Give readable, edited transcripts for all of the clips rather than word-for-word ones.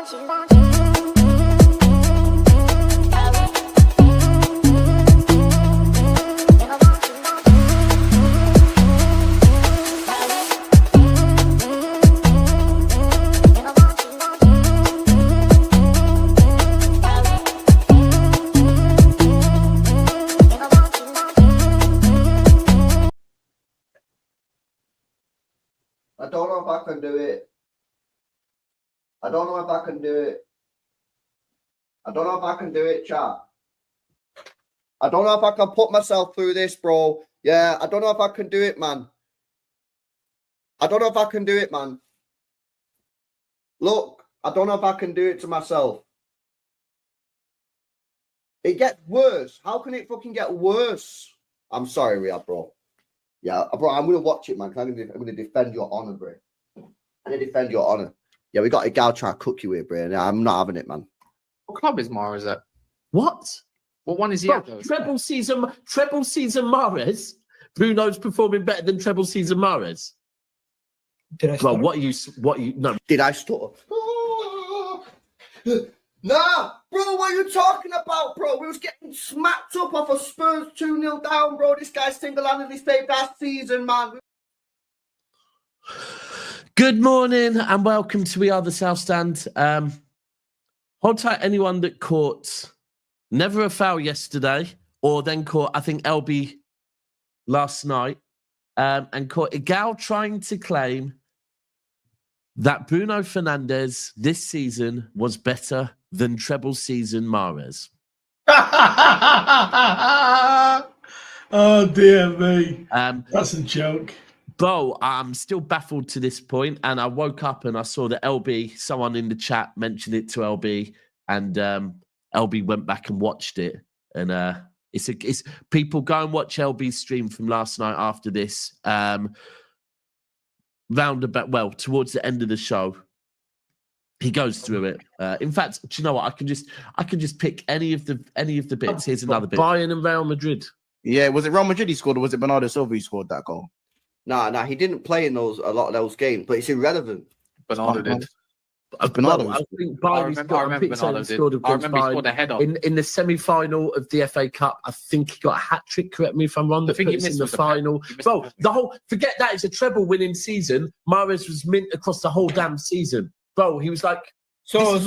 I don't know if I can do it. I don't know if I can do it. I don't know if I can do it, chat. I don't know if I can put myself through this, bro. Yeah, I don't know if I can do it, man. I don't know if I can do it, man. Look, I don't know if I can do it to myself. It gets worse. How can it fucking get worse? I'm sorry, Riyad, bro. Yeah, bro, I'm going to watch it, man, because I'm going to defend your honour, bro. I'm going to defend your honour. Yeah, we got a gal trying to cook you here, bro. And I'm not having it, man. What club is Mahrez at? What? What one is he Bro, at, though? treble season Mahrez. Bruno's performing better than treble season Mahrez. Did I Bro, start? no. Did I stutter? Nah, bro, what are you talking about, bro? We was getting smacked up off of Spurs 2-0 down, bro. This guy single-handedly saved that season, man. Good morning and welcome to We Are the South Stand. Hold tight, anyone that caught never a foul yesterday, or then caught, I think, LB last night, and caught a gal trying to claim that Bruno Fernandes this season was better than treble season Mahrez. Oh, dear me. That's a joke. Bro, I'm still baffled to this point, and I woke up and I saw that LB, someone in the chat mentioned it to LB, and LB went back and watched it. And it's people go and watch LB's stream from last night after this. Towards the end of the show, he goes through it. In fact, do you know what? I can just pick any of the bits. Here's another bit. Bayern and Real Madrid. Yeah, was it Real Madrid he scored, or was it Bernardo Silva who scored that goal? Nah, he didn't play in a lot of those games, but it's irrelevant. Bernardo did. Bernardo. I think I remember Bernardo did. I remember he scored a header. In the semi-final of the FA Cup. I think he got a hat-trick, correct me if I'm wrong. I think he missed in the final. Bro, forget that, it's a treble-winning season. Mahrez was mint across the whole damn season. Bro, he was like, So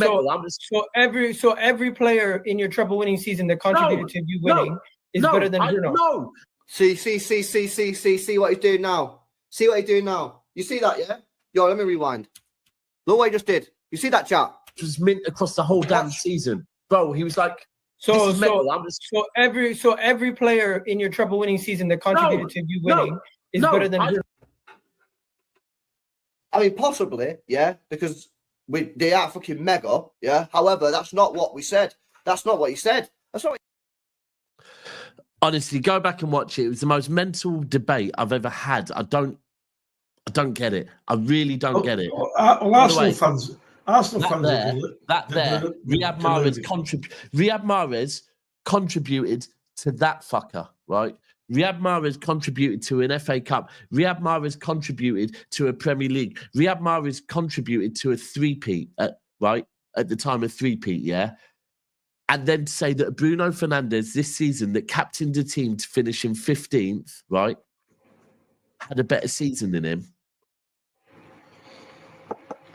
every player in your treble-winning season that contributed to you winning is better than Bruno. No. See what he's doing now. See what he's doing now. You see that, yeah? Yo, let me rewind. Look what he just did. You see that, chat? It was mint across the whole damn season. Bro, he was like, every player in your treble-winning season that contributed to you winning is better than Bruno. I mean, possibly, yeah, because they are fucking mega, yeah. However, that's not what we said. That's not what he said. That's not. Honestly, go back and watch it. It was the most mental debate I've ever had. I don't get it. I really don't get it. Arsenal fans. Riyad Mahrez contributed to that fucker, right? Riyad Mahrez contributed to an FA Cup. Riyad Mahrez contributed to a Premier League. Riyad Mahrez contributed to a three-peat, right? At the time, a three-peat, yeah? And then to say that Bruno Fernandes this season, that captained the team to finish in 15th, right, had a better season than him.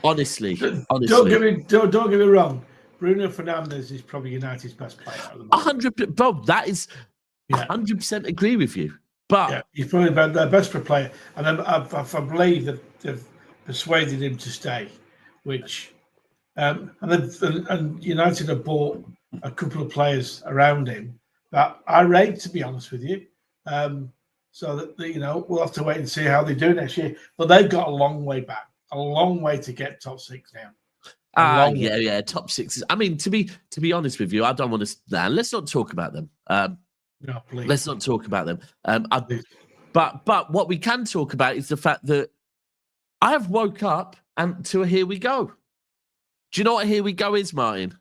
Honestly. Don't get me wrong. Bruno Fernandes is probably United's best player at the moment. 100%, bro. That is 100% agree with you. But he's probably their best player, and I believe that they've persuaded him to stay. Which, and United have bought a couple of players around him that I rate, to be honest with you. So that we'll have to wait and see how they do next year. But they've got a long way back. A long way to get top six now. Top six. I mean, to be honest with you, I don't want to. Let's not talk about them. No, please. Let's not talk about them. But what we can talk about is the fact that I have woke up and to a here we go. Do you know what a here we go is, Martin?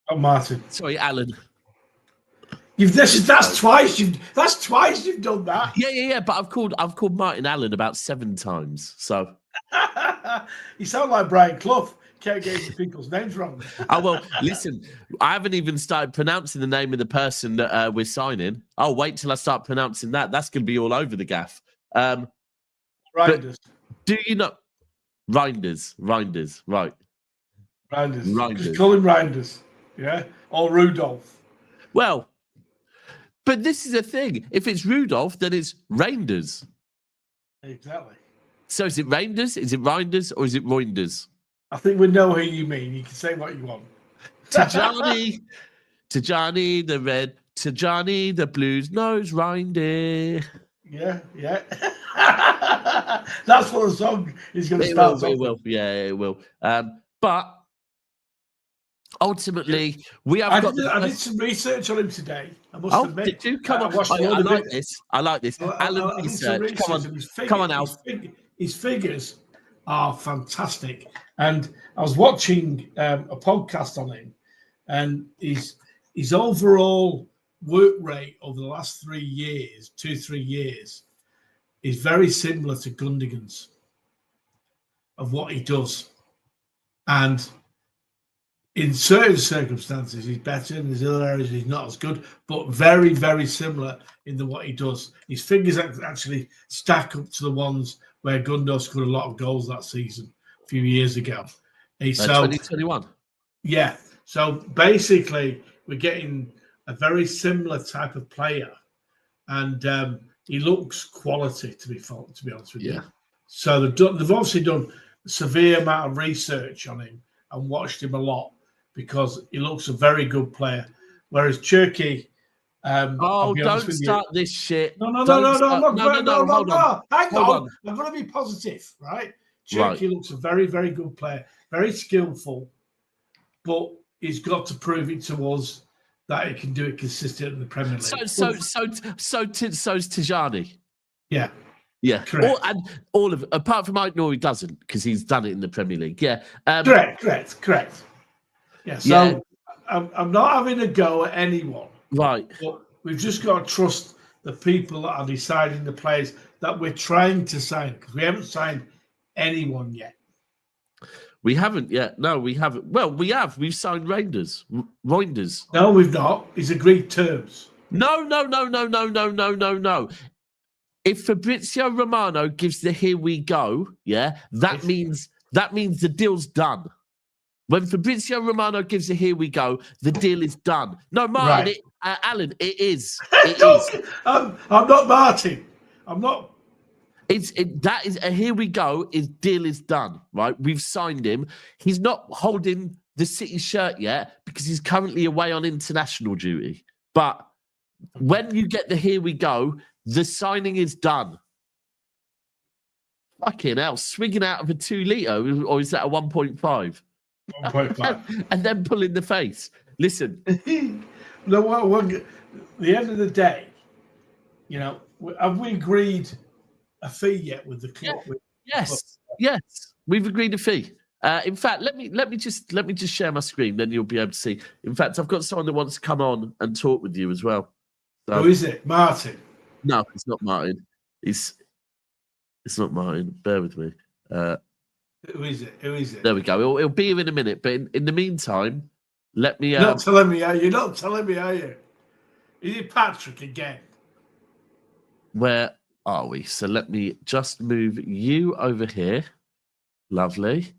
Oh, Martin. Sorry, Alan. That's twice you've done that. Yeah. But I've called Martin Allen about 7 times. So You sound like Brian Clough. Can't get people's names wrong. Oh, well, listen, I haven't even started pronouncing the name of the person that we're signing. I'll wait till I start pronouncing that. That's going to be all over the gaff. Reijnders. Do you know? Reijnders, right. Reijnders. Just call him Reijnders. Yeah? Or Rudolph. Well, but this is the thing. If it's Rudolph, then it's Reijnders. Exactly. So is it Reijnders, is it Reijnders, or is it Reijnders? I think we know who you mean. You can say what you want. Tijjani the red, Tijjani the blues nose reindeer. Yeah. That's what the song is going to start. It will. Yeah, it will. But ultimately, we have I did some research on him today. I must admit. Did you? Come on. I like this. Alan research. Come on, Al. His figures are fantastic. And I was watching a podcast on him, and his overall work rate over the last 3 years, 2-3 years, is very similar to Gundogan's of what he does. And in certain circumstances, he's better. In these other areas, he's not as good, but very, very similar in what he does. His figures actually stack up to the ones where Gundo scored a lot of goals that season a few years ago. 2021. Yeah. So basically, we're getting a very similar type of player, and he looks quality. To be honest with you. So they've obviously done a severe amount of research on him and watched him a lot because he looks a very good player. Whereas Cherki, don't start this shit. No. Hold on. Hang on. I'm going to be positive, right? Cherki looks a very, very good player, very skillful, but he's got to prove it to us that he can do it consistently in the Premier League. So is Tijjani. Yeah. Correct. Apart from Aït-Nouri doesn't, because he's done it in the Premier League. Yeah. Correct. Yeah. So I'm not having a go at anyone. Right. But we've just got to trust the people that are deciding the players that we're trying to sign, because we haven't signed anyone yet. We haven't yet. No, we haven't. Well, we have. We've signed Reijnders. No, we've not. He's agreed terms. No. If Fabrizio Romano gives the here we go, that means the deal's done. When Fabrizio Romano gives the here we go, the deal is done. No, Martin, Alan, it is. It is. I'm not Martin. I'm not. That is a here we go. His deal is done, right? We've signed him. He's not holding the City shirt yet because he's currently away on international duty. But when you get the here we go, the signing is done. Fucking hell, swigging out of a 2 litre, or is that a 1.5? 1.5. And then pulling the face. Listen. No, at the end of the day, have we agreed a fee yet with the club? Yes. We've agreed a fee. In fact, let me just share my screen, then you'll be able to see. In fact, I've got someone that wants to come on and talk with you as well. So, who is it? Martin? No, it's not Martin. It's not Martin. Bear with me. Who is it? There we go. It'll be here in a minute. But in the meantime, let me. You're not telling me, are you? Not telling me, are you? Is it Patrick again? Where are we? So let me just move you over here. Lovely.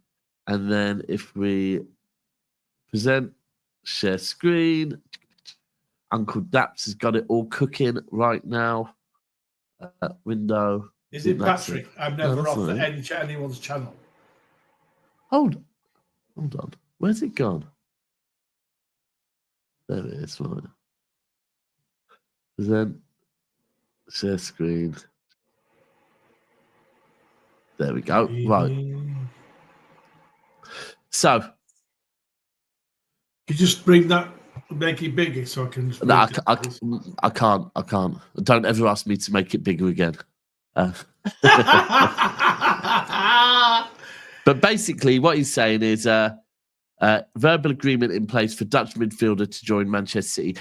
And then if we present, share screen, Uncle Daps has got it all cooking right now. Window. Is it Patrick? I'm never off anyone's channel. Hold on. Where's it gone? There it is. Right. Present, share screen. There we go. Right. So, you just bring that, make it bigger, so I can. No, I can't. Don't ever ask me to make it bigger again. But basically, what he's saying is verbal agreement in place for Dutch midfielder to join Manchester City.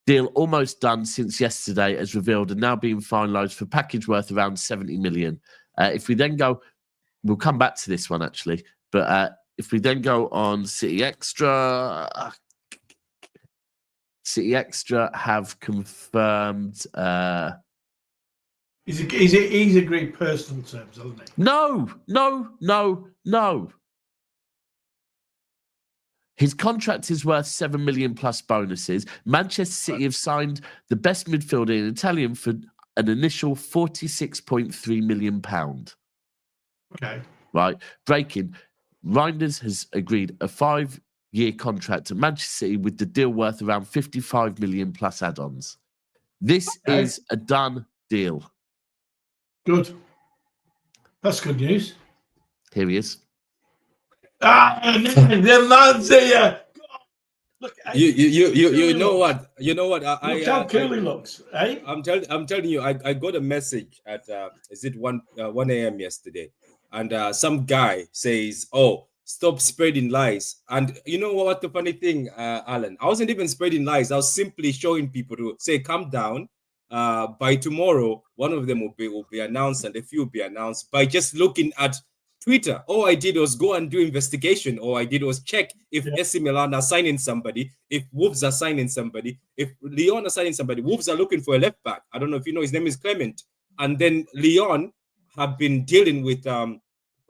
Deal almost done since yesterday, as revealed, and now being finalised for package worth around 70 million. If we then go we'll come back to this one actually. But if we then go on City Extra, City Extra have confirmed. He's agreed personal terms, hasn't he? No. His contract is worth 7 million plus bonuses. Manchester City have signed the best midfielder in Italian for an initial £46.3 million. Okay. Right. Breaking. Reijnders has agreed a 5-year contract at Manchester City with the deal worth around 55 million plus add-ons. This is a done deal. Good. That's good news. Here he is. The man's here. Look, you know what? Look how cool he looks. Eh? I'm telling you, I got a message at is it 1 a.m. yesterday, and some guy says, "Oh, stop spreading lies." And you know what? The funny thing, Alan, I wasn't even spreading lies. I was simply showing people to say, "Calm down." By tomorrow, one of them will be announced, and a few will be announced by just looking at Twitter. All I did was go and do investigation. All I did was check if AC Milan are signing somebody, if Wolves are signing somebody, if Lyon are signing somebody. Wolves are looking for a left back. I don't know if you know, his name is Clement. And then Lyon have been dealing with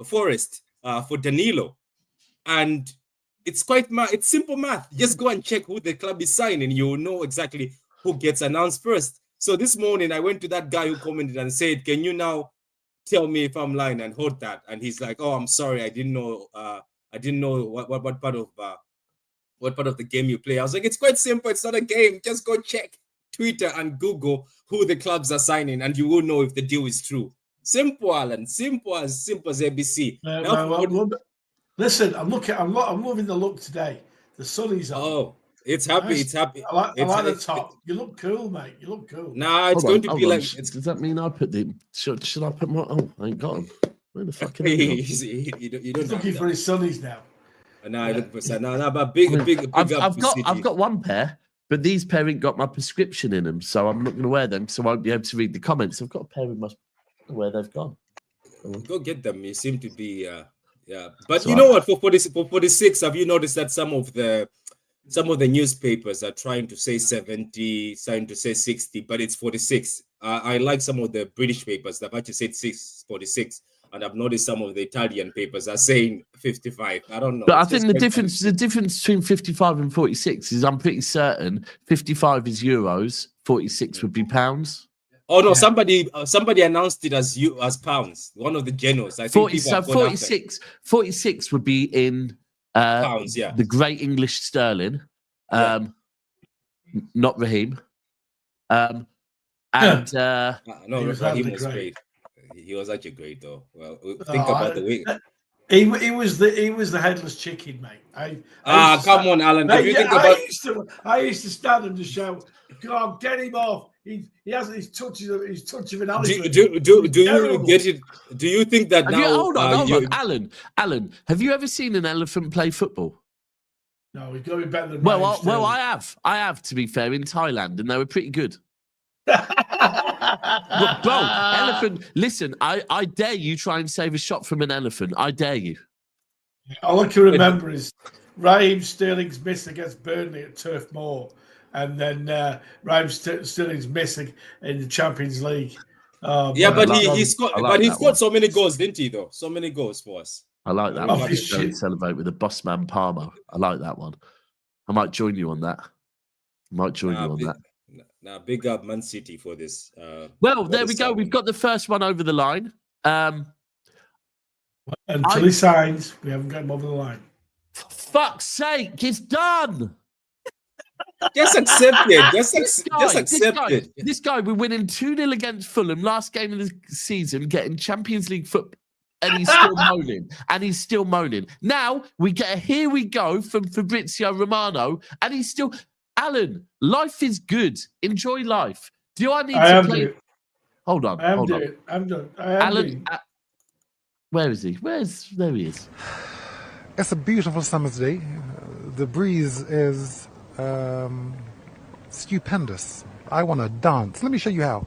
Forest for Danilo. And it's it's simple math. Just go and check who the club is signing. You'll know exactly who gets announced first. So this morning I went to that guy who commented and said, "Can you now tell me if I'm lying?" and hold that. And he's like, "Oh, I'm sorry, I didn't know what part of the game you play." I was like, "It's quite simple. It's not a game. Just go check Twitter and Google who the clubs are signing, and you will know if the deal is true." Simple, Alan. Simple as ABC. Listen, I'm moving the look today. The sun is on. Oh, it's happy. Nice. It's happy. I like the top. You look cool, mate. You look cool. Nah, it's going to be like. Does that mean I put the? Should I put my? Oh, I ain't got him. Where the fuck is he? He's looking for his sunnies now. No, I look for some. No, but big. I've got one pair, but these pair ain't got my prescription in them, so I'm not going to wear them. So I won't be able to read the comments. I've got a pair with my where they've gone. Go get them. You seem to be. Yeah, but so you know what? For 46, have you noticed that some of the newspapers are trying to say 70, trying to say 60, but it's 46. I like some of the British papers that have actually said 46, and I've noticed some of the Italian papers are saying 55. I don't know. But I think the difference between 55 and 46 is I'm pretty certain 55 is euros, 46 would be pounds. Oh no! Yeah. Somebody announced it as pounds. One of the generals. I think 46 would be in pounds. Yeah, the Great English Sterling, not Raheem. No, Raheem was great. He was actually great, though. Well, think about the way. He was the headless chicken, mate. Come on, Alan. Mate, you think about... I used to stand and just shout, "God, get him off! He hasn't his touch of an elephant." Do you get it? Do you think that now? Hold on, Alan. Have you ever seen an elephant play football? No, he's got to be better than. Well, I have. To be fair, in Thailand, and they were pretty good. Bro, elephant. Listen, I dare you try and save a shot from an elephant. I dare you. All I can remember is Raheem Sterling's miss against Burnley at Turf Moor, and then Raheem Sterling's missing in the Champions League. But he scored so many goals, didn't he? Though so many goals for us. I like that. I celebrate with the Bossman Palmer. I like that one. I might join you on that. Now, big up Man City for this. Well, there we go. We've got the first one over the line. Until he signs, we haven't got him over the line. For fuck's sake, it's done. Just accept it. Just accept it. This guy, we're winning 2-0 against Fulham, last game of the season, getting Champions League football. And he's still moaning. Now we get a here we go from Fabrizio Romano, and he's still... Alan, life is good. Enjoy life. Do I need to play? Hold on. I'm done. Alan, where is he? There he is. It's a beautiful summer's day. The breeze is stupendous. I want to dance. Let me show you how.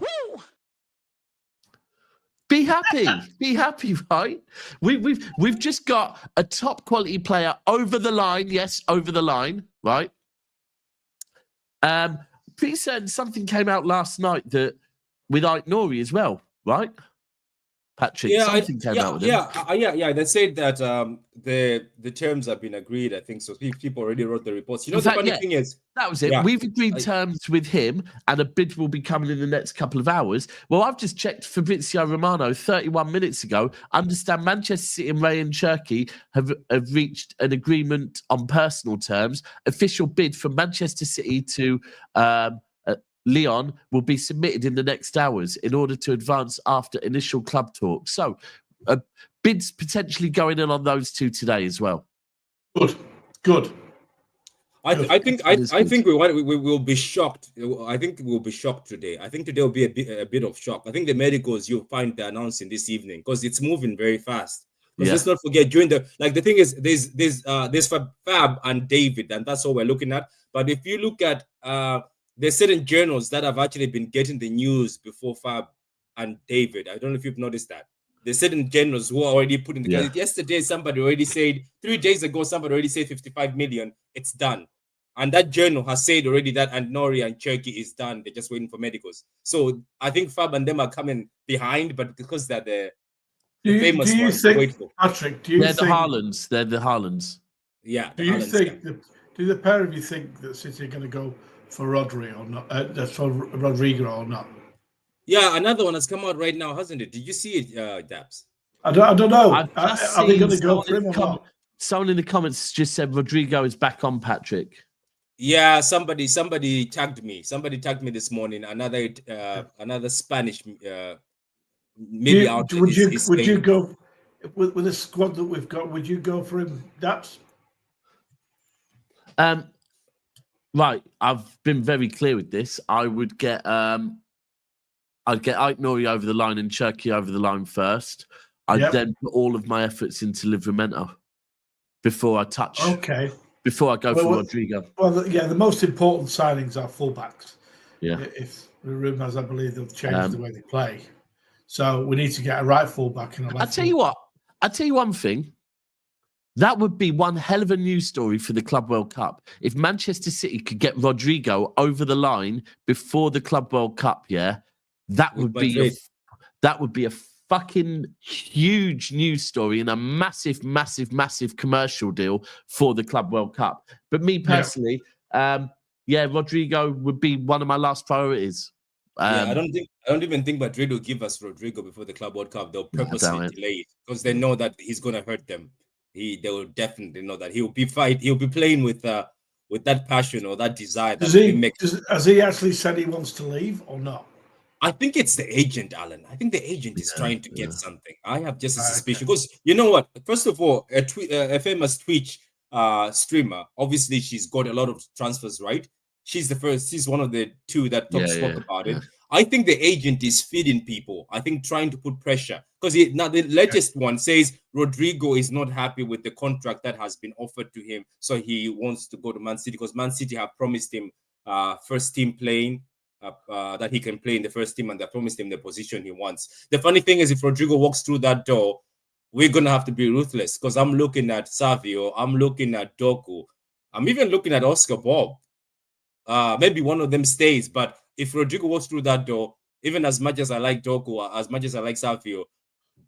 Be happy. Be happy, right? We've just got a top quality player over the line. Yes, over the line, right? Pretty certain something came out last night that with Aït-Nouri as well, right? Patrick, something came out with him. Yeah. They said that the terms have been agreed. I think so. People already wrote the reports. You know, the funny thing is that was it. Yeah, We've agreed terms with him, and a bid will be coming in the next couple of hours. Well, I've just checked Fabrizio Romano 31 minutes ago. Understand Manchester City and Rayan Cherki have reached an agreement on personal terms. Official bid from Manchester City to Lyon will be submitted in the next hours in order to advance after initial club talks. So, bids potentially going in on those two today as well. Good. I think we will be shocked. I think we'll be shocked today. I think today will be a bit of shock. I think the medicals you'll find they're announcing this evening because it's moving very fast. Let's not forget during the thing is there's Fab and David, and that's all we're looking at. But if you look at there's certain journals that have actually been getting the news before Fab and David. I don't know if you've noticed that. There's certain journals who are already putting together. Yesterday, somebody already said, 3 days ago, somebody already said 55 million. It's done. And that journal has said already that Aït-Nouri and Cherki is done. They're just waiting for medicals. So I think Fab and them are coming behind, but because they're the famous ones to wait for. Patrick, They're the Haalands. They're the Haalands. Yeah. Do the pair of you think that City are going to go for Rodri or not? For Rodrigo or not? Yeah, another one has come out right now, hasn't it? Did you see it, Dabs? I don't know. Are they going to go for him or not? Someone in the comments just said Rodrigo is back on, Patrick. Yeah, somebody tagged me. Somebody tagged me this morning. Another Spanish maybe out. Would you go with the squad that we've got? Would you go for him, Dabs? Right, I've been very clear with this. I would get I'd get Aït-Nouri over the line and Cherki over the line first. I'd then put all of my efforts into Livramento before I touch. Okay. Before I go for Rodrigo. Well, the most important signings are fullbacks. Yeah. If the rumours, I believe they'll change the way they play. So we need to get a right fullback and a left. I'll tell you one thing. That would be one hell of a news story for the Club World Cup. If Manchester City could get Rodrigo over the line before the Club World Cup, that would be a fucking huge news story and a massive, massive, massive commercial deal for the Club World Cup. But me personally, Rodrigo would be one of my last priorities. I don't even think Madrid will give us Rodrigo before the Club World Cup. They'll purposely delay it because they know that he's going to hurt them. They will definitely know that he'll be playing with that passion or that desire. Has he actually said he wants to leave or not? I think it's the agent, Alan. I think the agent is trying to get something. I have just a suspicion because you know what? First of all, a famous Twitch streamer. Obviously, she's got a lot of transfers, right? She's one of the two that spoke about it. I think the agent is feeding people. I think trying to put pressure because now the latest one says Rodrigo is not happy with the contract that has been offered to him, so he wants to go to Man City because Man City have promised him first team playing. That he can play in the first team, and they promised him the position he wants. The funny thing is, if Rodrigo walks through that door, we're gonna have to be ruthless. Because I'm looking at Savio, I'm looking at Doku, I'm even looking at Oscar Bob. Maybe one of them stays, but if Rodrigo walks through that door, even as much as I like Doku, as much as I like Savio,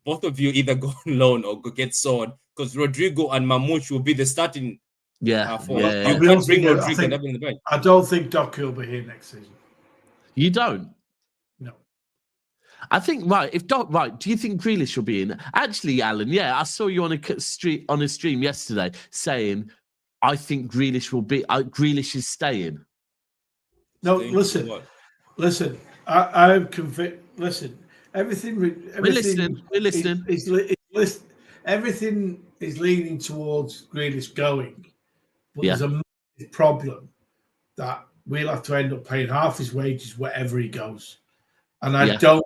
both of you either go on loan or go get sold. Because Rodrigo and Mamouche will be the starting. You can't bring Rodrigo and have him in the bench. I don't think Doku will be here next season. You don't? No. I think do you think Grealish will be in? Actually, Alan, I saw you on a stream yesterday saying I think Grealish will be Grealish is staying. No, listen. I'm convinced. Listen, everything we're listening. Everything is leaning towards Grealish going. But there's a massive problem that we'll have to end up paying half his wages wherever he goes. And I don't,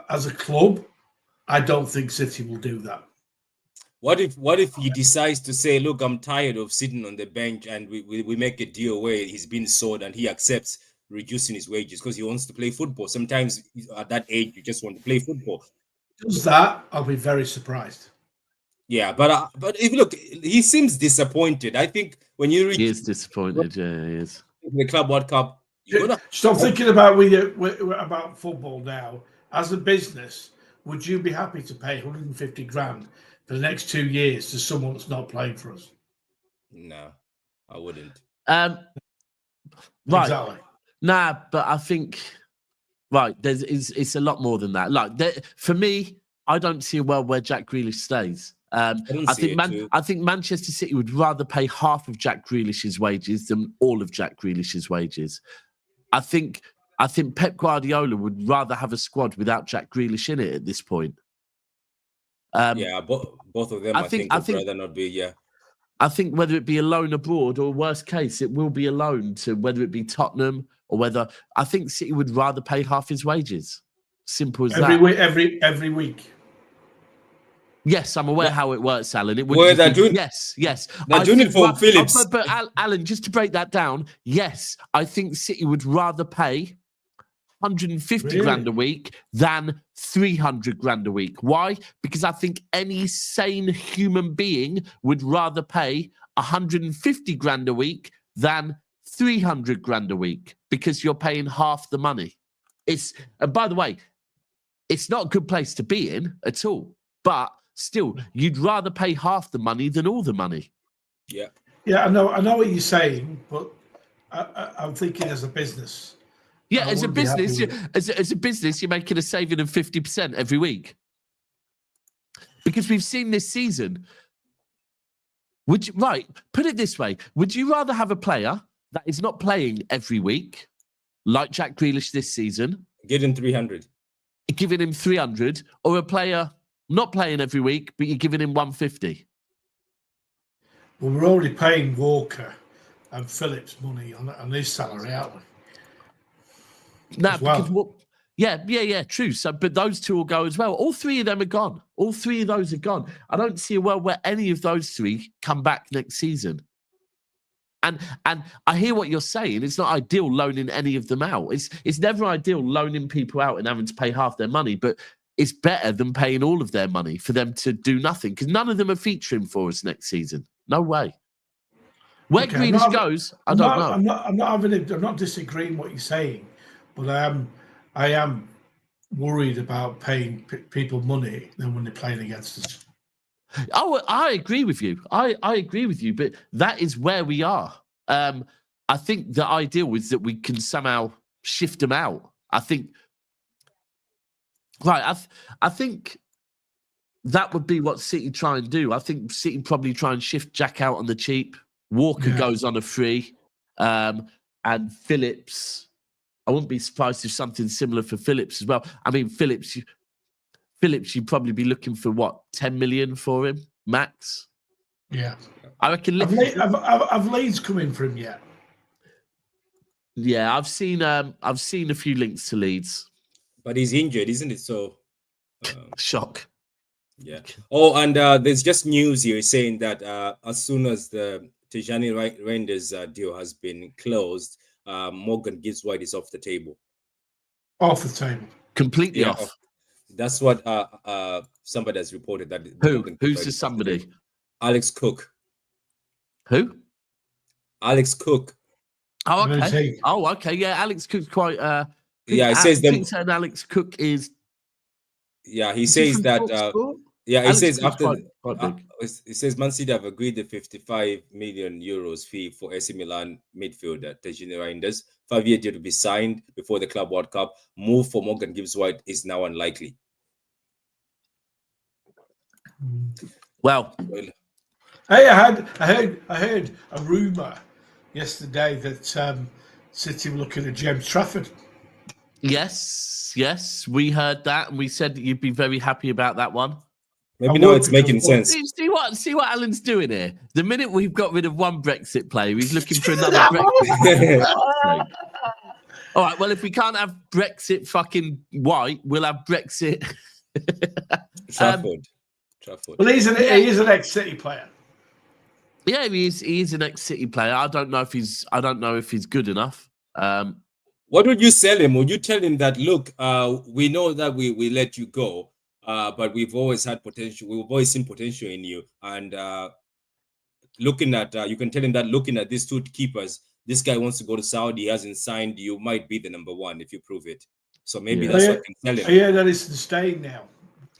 as a club, I don't think City will do that. What if he decides to say, look, I'm tired of sitting on the bench and we make a deal where he's been sold and he accepts reducing his wages because he wants to play football. Sometimes at that age, you just want to play football. does that, I'll be very surprised. Yeah, but if you look, he seems disappointed. I think when you reach He is disappointed. Yeah, he is. the Club World Cup, you're gonna Stop thinking about football now. As a business, would you be happy to pay 150 grand for the next 2 years to someone that's not playing for us? No, I wouldn't. Right. Exactly. Nah, but I think it's a lot more than that. Like for me, I don't see a world where Jack Grealish stays. I think Manchester City would rather pay half of Jack Grealish's wages than all of Jack Grealish's wages. I think Pep Guardiola would rather have a squad without Jack Grealish in it at this point. Both of them. I think would rather not be. Yeah. I think whether it be a loan abroad or worst case, it will be a loan to whether it be Tottenham or whether I think City would rather pay half his wages. Simple as every that. Week, every week. Yes, I'm aware how it works, Alan. It would yes. They're doing it for Phillips. But Alan, just to break that down, yes, I think City would rather pay 150 grand a week than 300 grand a week. Why? Because I think any sane human being would rather pay 150 grand a week than 300 grand a week because you're paying half the money. And by the way, it's not a good place to be in at all, but still, you'd rather pay half the money than all the money. Yeah. Yeah, I know what you're saying, but I'm thinking as a business. Yeah, as a business, you're making a saving of 50% every week. Because we've seen this season. Put it this way. Would you rather have a player that is not playing every week, like Jack Grealish this season? Give him 300. Giving him 300, or a player not playing every week, but you're giving him 150? Well, we're already paying Walker and Phillips money on his salary, aren't we? No, because true. So, but those two will go as well. All three of them are gone. All three of those are gone. I don't see a world where any of those three come back next season. And I hear what you're saying. It's not ideal loaning any of them out. It's never ideal loaning people out and having to pay half their money, but it's better than paying all of their money for them to do nothing because none of them are featuring for us next season. No way. Where Grealish goes, I don't know. I'm not disagreeing what you're saying, but I am worried about paying people money when they're playing against us. Oh, I agree with you. I agree with you, but that is where we are. I think the ideal is that we can somehow shift them out. I think that would be what City try and do. I think City probably try and shift Jack out on the cheap. Walker goes on a free, and Phillips. I wouldn't be surprised if something similar for Phillips as well. I mean, Phillips, you'd probably be looking for what, 10 million for him max. Yeah, I reckon. Have Leeds come in for him yet? Yeah, I've seen a few links to Leeds, but he's injured, isn't it? So shock. Yeah. Oh, and there's just news here saying that as soon as the Tijani Reijnders deal has been closed, Morgan Gibbs-White is off the table. Off the table. Completely off. That's what somebody has reported. That who's the somebody? Alex Cook. Who? Alex Cook. Oh, okay. Oh, okay. Yeah, Alex Cook's quite. It says them. Alex Cook is. Yeah, he says that. Yeah, Alex he says Cook's after. quite It says Man City have agreed the 55 million euros fee for AC Milan midfielder Tijani Reijnders. 5-year deal to be signed before the Club World Cup. Move for Morgan Gibbs-White is now unlikely. Well, hey, I heard a rumor yesterday that City were looking at James Trafford. Yes, we heard that, and we said that you'd be very happy about that one. Maybe now it's making sense. See what Alan's doing here. The minute we've got rid of one Brexit player, he's looking for another Brexit. All right, well, if we can't have Brexit fucking White, we'll have Brexit. Trafford. Well, he is an ex-City player. Yeah, he is an ex-City player. I don't know if he's good enough. What would you sell him? Would you tell him that, look, we know that we let you go, but we've always had potential. We've always seen potential in you. And looking at, you can tell him that looking at these two keepers, this guy wants to go to Saudi, he hasn't signed, you might be the number one if you prove it. So maybe that's what can tell him. Yeah, that is staying now.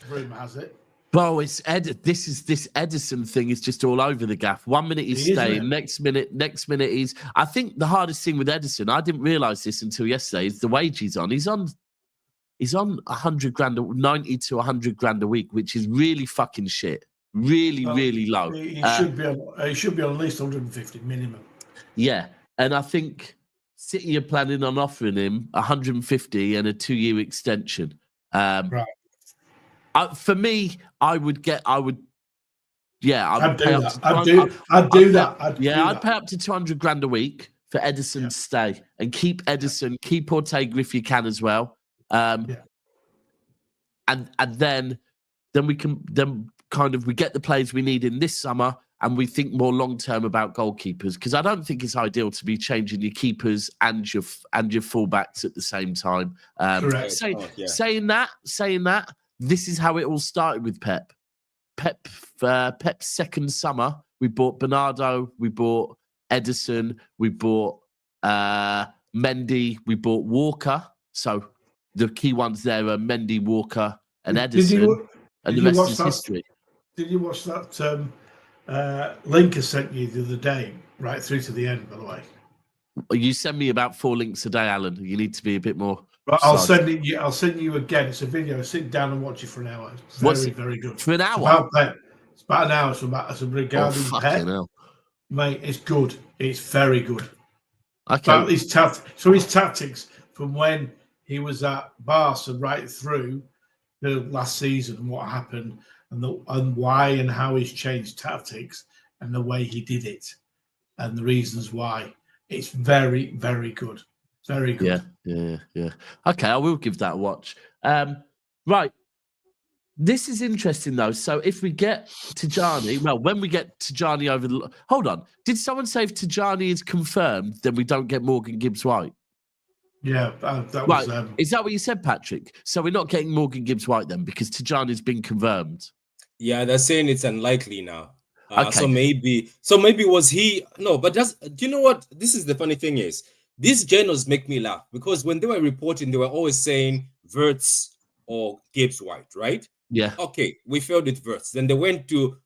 Rumor has it. Well, this Ederson thing is just all over the gaff. 1 minute he's staying, next minute he's. I think the hardest thing with Ederson, I didn't realise this until yesterday, is the wage he's on. He's on 100 grand, 90 to 100 grand a week, which is really fucking shit. Really low. He should be on at least 150 minimum. Yeah, and I think City are planning on offering him 150 and a 2-year extension. Right. For me, I'd pay up to I'd do that. I'd pay up to 200 grand a week for Ederson to stay and keep Ederson, keep Ortega if you can as well. And then we can we get the players we need in this summer, and we think more long term about goalkeepers, because I don't think it's ideal to be changing your keepers and your fullbacks at the same time. Correct. Saying that. This is how it all started with Pep. Pep's second summer, we bought Bernardo, we bought Ederson, we bought Mendy, we bought Walker. So the key ones there are Mendy, Walker, and Ederson, and the rest is history. Did you watch that link I sent you the other day, right through to the end, by the way? You send me about 4 links a day, Alan. You need to be a bit more. Right, I'll send you again. It's a video. Sit down and watch it for an hour. It's very good. For an hour? It's about an hour. It's regarding Pep. Mate, it's good. It's very good. Okay. About his tactics from when he was at Barca right through the last season and what happened and why and how he's changed tactics and the way he did it and the reasons why. It's very, very good. Very good. Yeah. Okay, I will give that a watch. Right. This is interesting, though. So if we get Tijjani, when we get Tijjani over the... Hold on. Did someone say if Tijjani is confirmed, then we don't get Morgan Gibbs-White? Yeah, that was... Right. Is that what you said, Patrick? So we're not getting Morgan Gibbs-White then, because Tijjani's been confirmed? Yeah, they're saying it's unlikely now. Okay. So maybe was he... No, but do you know what? This is the funny thing is, these journals make me laugh, because when they were reporting, they were always saying Wirtz or Gibbs-White, right? Yeah. Okay, we failed with Wirtz. Then they went to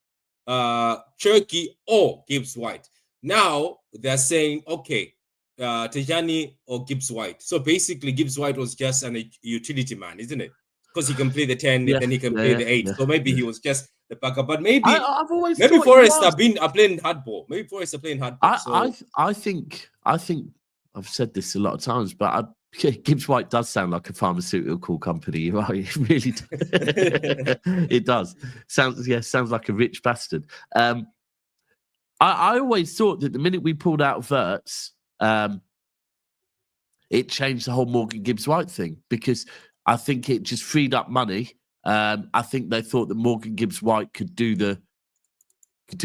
Cherki or Gibbs-White. Now they're saying, okay, Tijjani or Gibbs-White. So basically, Gibbs-White was just a utility man, isn't it? Because he can play the 10, then he can play the 8. So maybe he was just the backup. But maybe Forest are playing hardball. Maybe Forest are playing hardball. I think I've said this a lot of times, but Gibbs-White does sound like a pharmaceutical company, right? It really does. It does. Sounds like a rich bastard. I always thought that the minute we pulled out Wirtz, it changed the whole Morgan Gibbs-White thing, because I think it just freed up money. I think they thought that Morgan Gibbs-White could do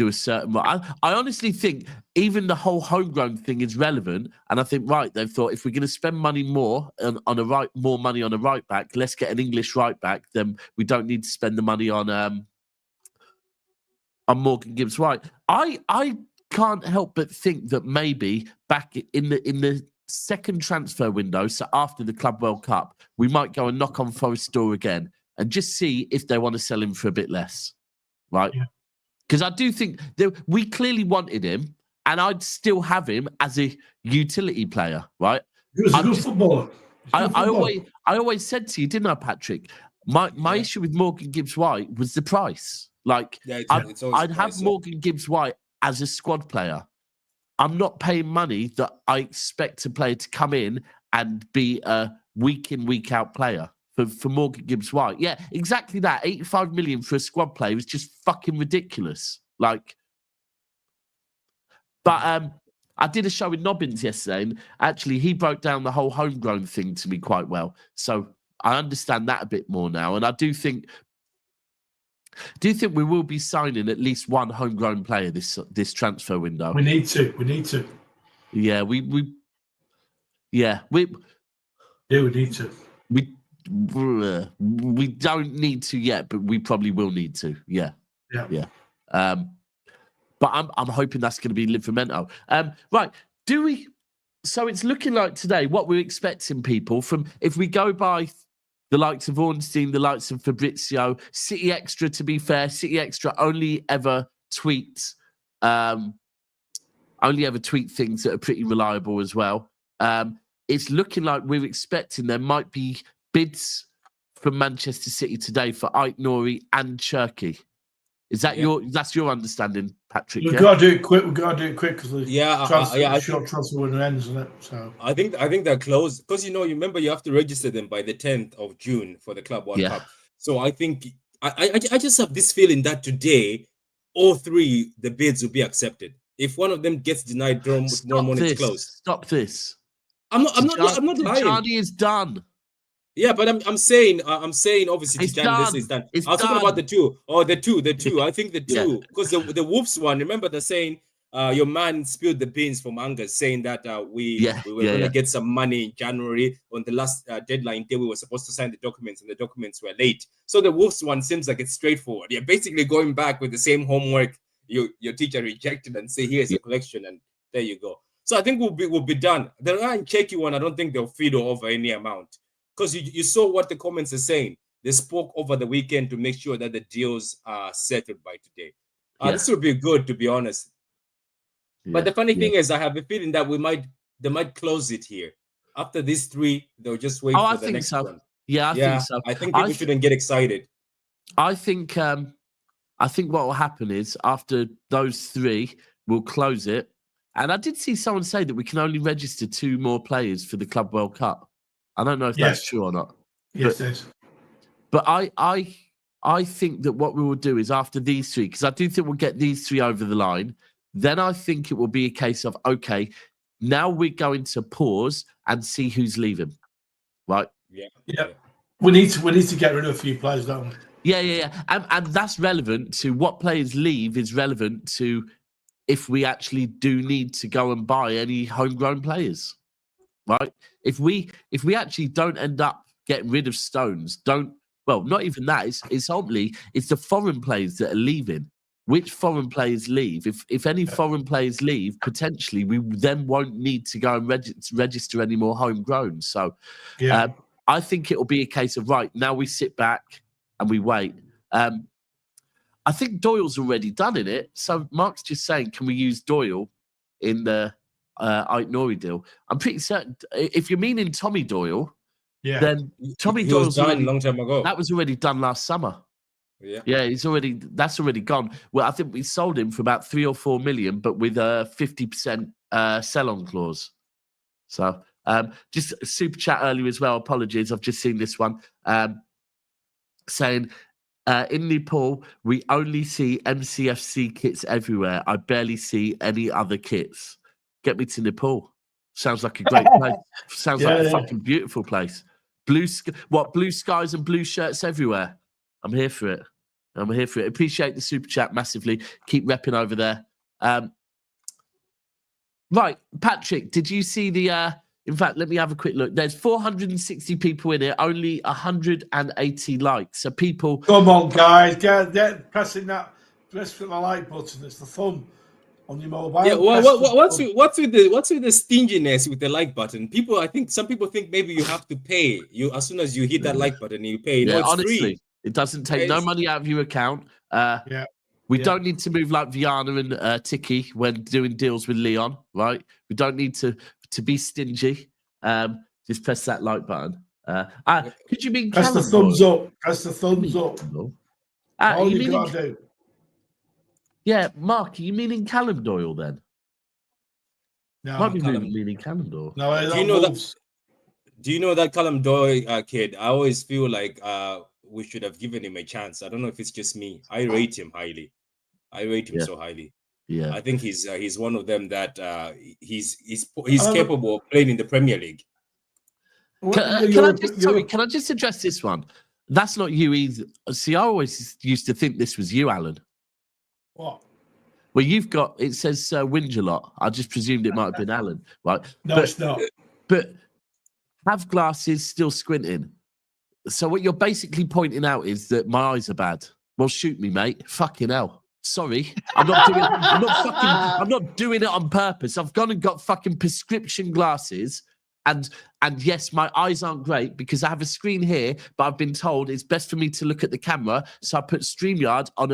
a certain... I honestly think even the whole homegrown thing is relevant, and I think they've thought if we're going to spend money more money on a right back, let's get an English right back. Then we don't need to spend the money on Morgan Gibbs-White. I can't help but think that maybe back in the second transfer window, so after the Club World Cup, we might go and knock on Forest's door again and just see if they want to sell him for a bit less, right? Yeah. Because I do think we clearly wanted him, and I'd still have him as a utility player, right? He was a good footballer. I always said to you, didn't I, Patrick? My issue with Morgan Gibbs-White was the price. Like, I'd have Morgan Gibbs-White as a squad player. I'm not paying money that I expect a player to come in and be a week in, week out player. For Morgan Gibbs-White. Yeah, exactly that. 85 million for a squad player is just fucking ridiculous. Like, but I did a show with Nobbins yesterday, and actually he broke down the whole homegrown thing to me quite well. So I understand that a bit more now. And I do think we will be signing at least one homegrown player this transfer window. We need to. Yeah, we need to. We don't need to yet, but we probably will need to. Yeah. But I'm hoping that's going to be Livramento. Right. Do we? So it's looking like today what we're expecting people from. If we go by the likes of Ornstein, the likes of Fabrizio, City Extra. To be fair, City Extra only ever tweets things that are pretty reliable as well. It's looking like we're expecting there might be bids from Manchester City today for Aït-Nouri and Cherki. Is that that's your understanding, Patrick? We've got to do it quick. We've got to do it quick because the short transfer window ends, isn't it? So I think they're close because you remember you have to register them by the 10th of June for the Club World Cup. So I think I just have this feeling that today all three the bids will be accepted. If one of them gets denied, tomorrow morning it's closed. Stop this. I'm not lying. Tijjani is done. Yeah, but I'm saying obviously Tijjani is done. I was talking about the two. I think the two because the Wolves one. Remember they're saying your man spilled the beans from Angus saying that we were going to get some money in January on the last deadline day. We were supposed to sign the documents and the documents were late. So the Wolves one seems like it's straightforward. You're basically going back with the same homework your teacher rejected and say here's a collection and there you go. So I think we'll be done. The Rayan Cherki one, I don't think they'll feed over any amount. Because you saw what the comments are saying. They spoke over the weekend to make sure that the deals are settled by today. This will be good, to be honest. But the funny thing is, I have a feeling that they might close it here. After these three, they'll just wait for the next one. Yeah, I think so. I think people shouldn't get excited. I think what will happen is after those three, we'll close it. And I did see someone say that we can only register 2 more players for the Club World Cup. I don't know if that's true or not. Yes, it is. But I think that what we will do is after these 3, because I do think we'll get these 3 over the line, then I think it will be a case of, okay, now we're going to pause and see who's leaving. Right? Yeah. We need to get rid of a few players, don't we? Yeah. And that's relevant to what players leave is relevant to if we actually do need to go and buy any homegrown players. Right? If we actually don't end up getting rid of Stones, not even that. It's ultimately it's the foreign players that are leaving. Which foreign players leave? If any foreign players leave, potentially we then won't need to go and register any more homegrown. So, I think it will be a case of right now we sit back and we wait. I think Doyle's already done in it. So Mark's just saying, can we use Doyle in the Ait-Nouri deal? I'm pretty certain. If you're meaning Tommy Doyle, then Tommy Doyle's done a long time ago. That was already done last summer. Yeah, that's already gone. Well, I think we sold him for about 3 or 4 million, but with a 50% sell-on clause. So just a super chat earlier as well. Apologies, I've just seen this one saying. In Nepal, we only see MCFC kits everywhere. I barely see any other kits. Get me to Nepal. Sounds like a great place. Sounds like a fucking beautiful place. Blue skies and blue shirts everywhere. I'm here for it. Appreciate the super chat massively. Keep repping over there. Right, Patrick, did you see the... in fact, let me have a quick look. There's 460 people in it, only 180 likes. So people... Come on, guys. Get pressing that. Press the like button. It's the thumb on your mobile. Yeah, what's with the stinginess with the like button? I think some people think maybe you have to pay. As soon as you hit that like button, you pay. No, it's honestly, free. It doesn't take no money out of your account. We don't need to move like Viana and Tiki when doing deals with Lyon, right? We don't need to be stingy. Just press that like button. Could you mean press Callum the thumbs Doyle? up? Press the thumbs up. All you got to do. Yeah, Mark, are you meaning Callum Doyle then? No, might be meaning Callum Doyle. No, do you know that Callum Doyle kid? I always feel like we should have given him a chance. I don't know if it's just me. I rate him highly. So highly. Yeah, I think he's one of them that he's capable of playing in the Premier League. Can I just address this one? That's not you either. See, I always used to think this was you, Alan. What? Well, it says whinge a lot. I just presumed it might have been Alan, right? No, it's not. But have glasses, still squinting. So what you're basically pointing out is that my eyes are bad. Well, shoot me, mate. Fucking hell. Sorry, I'm not doing it on purpose. I've gone and got fucking prescription glasses, and yes, my eyes aren't great because I have a screen here, but I've been told it's best for me to look at the camera, so I put StreamYard on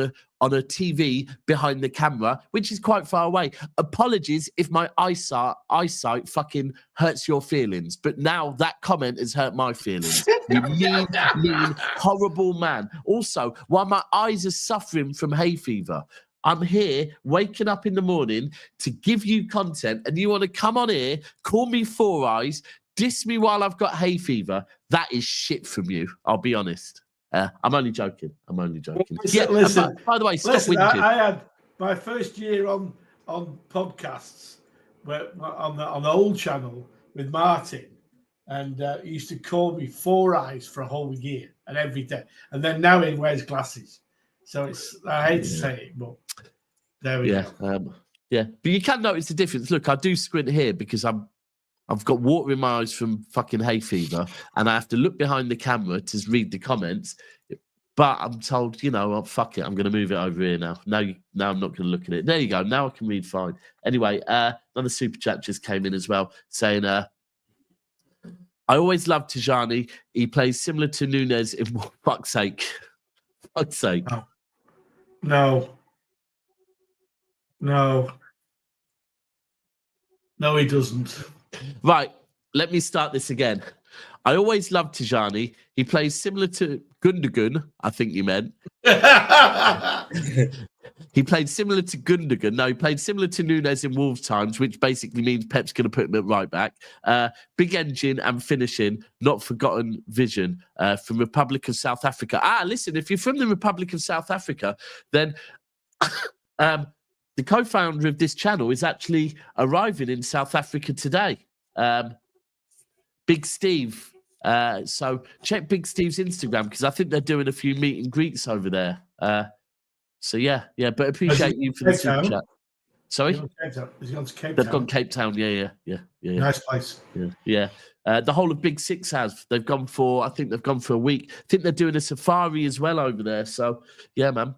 a TV behind the camera, which is quite far away. Apologies if my eyesight fucking hurts your feelings, but now that comment has hurt my feelings. You mean, horrible man. Also, while my eyes are suffering from hay fever, I'm here waking up in the morning to give you content, and you want to come on here, call me Four Eyes, diss me while I've got hay fever. That is shit from you, I'll be honest. I'm only joking. Listen, by the way, stop whinging. I had my first year on podcasts on the old channel with Martin, and he used to call me Four Eyes for a whole year and every day. And then now he wears glasses. So I hate to say it, but there we go. But you can notice the difference. Look, I do squint here because I've got water in my eyes from fucking hay fever, and I have to look behind the camera to read the comments. But I'm told, fuck it, I'm going to move it over here now. Now I'm not going to look at it. There you go. Now I can read fine. Anyway, another super chat just came in as well, saying, I always loved Tijjani. He plays similar to Nunez in fuck's sake. Fuck's sake. No, he doesn't. Right, let me start this again. I always loved Tijjani. He plays similar to Gundogan, I think you meant. He played similar to Gundogan. No, he played similar to Nunez in Wolves times, which basically means Pep's going to put him at right back. Big engine and finishing, not forgotten vision from Republic of South Africa. Listen, if you're from the Republic of South Africa, then the co-founder of this channel is actually arriving in South Africa today. Big Steve. So check Big Steve's Instagram because I think they're doing a few meet and greets over there. But appreciate you for the super chat. Sorry? He's gone to Cape Town. They've gone Cape Town, yeah. Nice place. Yeah. The whole of Big Six has. They've gone for a week. I think they're doing a safari as well over there. So, yeah, man.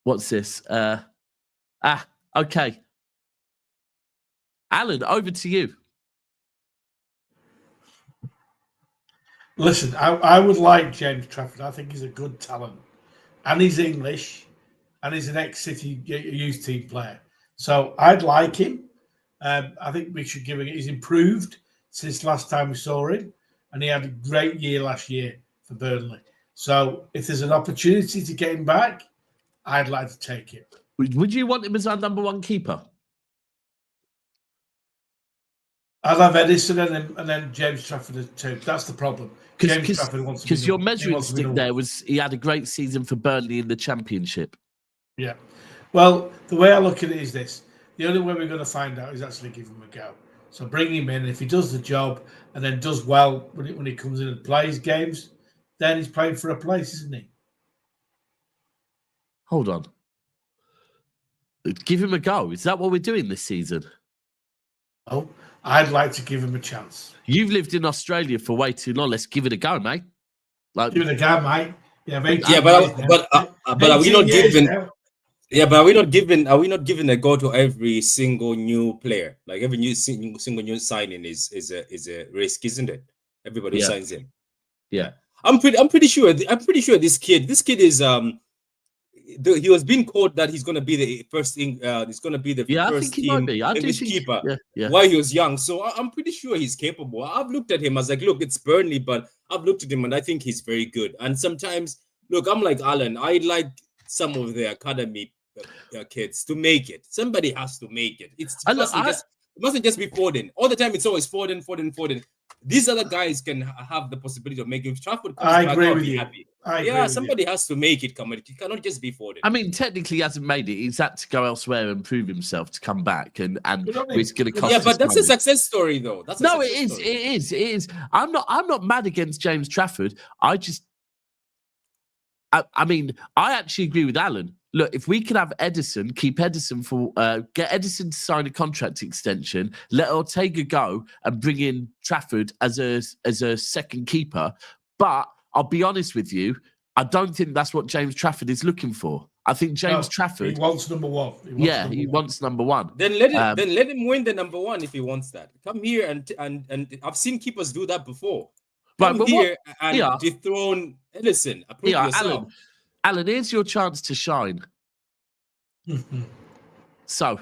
What's this? Okay. Alan, over to you. Listen, I would like James Trafford. I think he's a good talent. And he's English. And he's an ex-City youth team player. So I'd like him. I think we should give him... He's improved since last time we saw him. And he had a great year last year for Burnley. So if there's an opportunity to get him back, I'd like to take it. Would you want him as our number one keeper? I'll have Ederson and then James Trafford as two. That's the problem. Because your measuring stick there was he had a great season for Burnley in the Championship. Yeah. Well, the way I look at it is this. The only way we're going to find out is actually give him a go. So bring him in. If he does the job and then does well when he comes in and plays games, then he's playing for a place, isn't he? Hold on. Give him a go. Is that what we're doing this season? Oh, I'd like to give him a chance. You've lived in Australia for way too long. Let's give it a go, mate. Give it a go, mate. Yeah, but are we not giving? Yeah, but are we not giving a go to every single new player? Like every single new signing is a risk, isn't it? Everybody signs in. Yeah, I'm pretty sure this kid is he was being called that he's going to be the first he's going to be the first team English keeper while he was young. So I'm pretty sure he's capable. I've looked at him. I was like, look, it's Burnley, but I've looked at him and I think he's very good. And sometimes, look, I'm like Alan. I like some of the academy kids to make it. Somebody has to make it. It mustn't just be Foden. All the time, it's always Foden. These other guys can have the possibility of making Trafford. I agree with you. Happy. Somebody has to make it come. It cannot just be Foden. I mean, technically, he hasn't made it. He's had to go elsewhere and prove himself to come back, and it's going to cost. Yeah, but that's a success story, though. It is. I'm not mad against James Trafford. I mean, I actually agree with Alan. look, if we can have Ederson, keep Ederson for, get Ederson to sign a contract extension, let Ortega go and bring in Trafford as a second keeper. But I'll be honest with you, I don't think that's what James Trafford is looking for. I think James Trafford. He wants number one. He wants number one. Then let him win the number one if he wants that. Come here and I've seen keepers do that before. Come here and dethrone Ederson. Prove yourself. Alan, here's your chance to shine. So,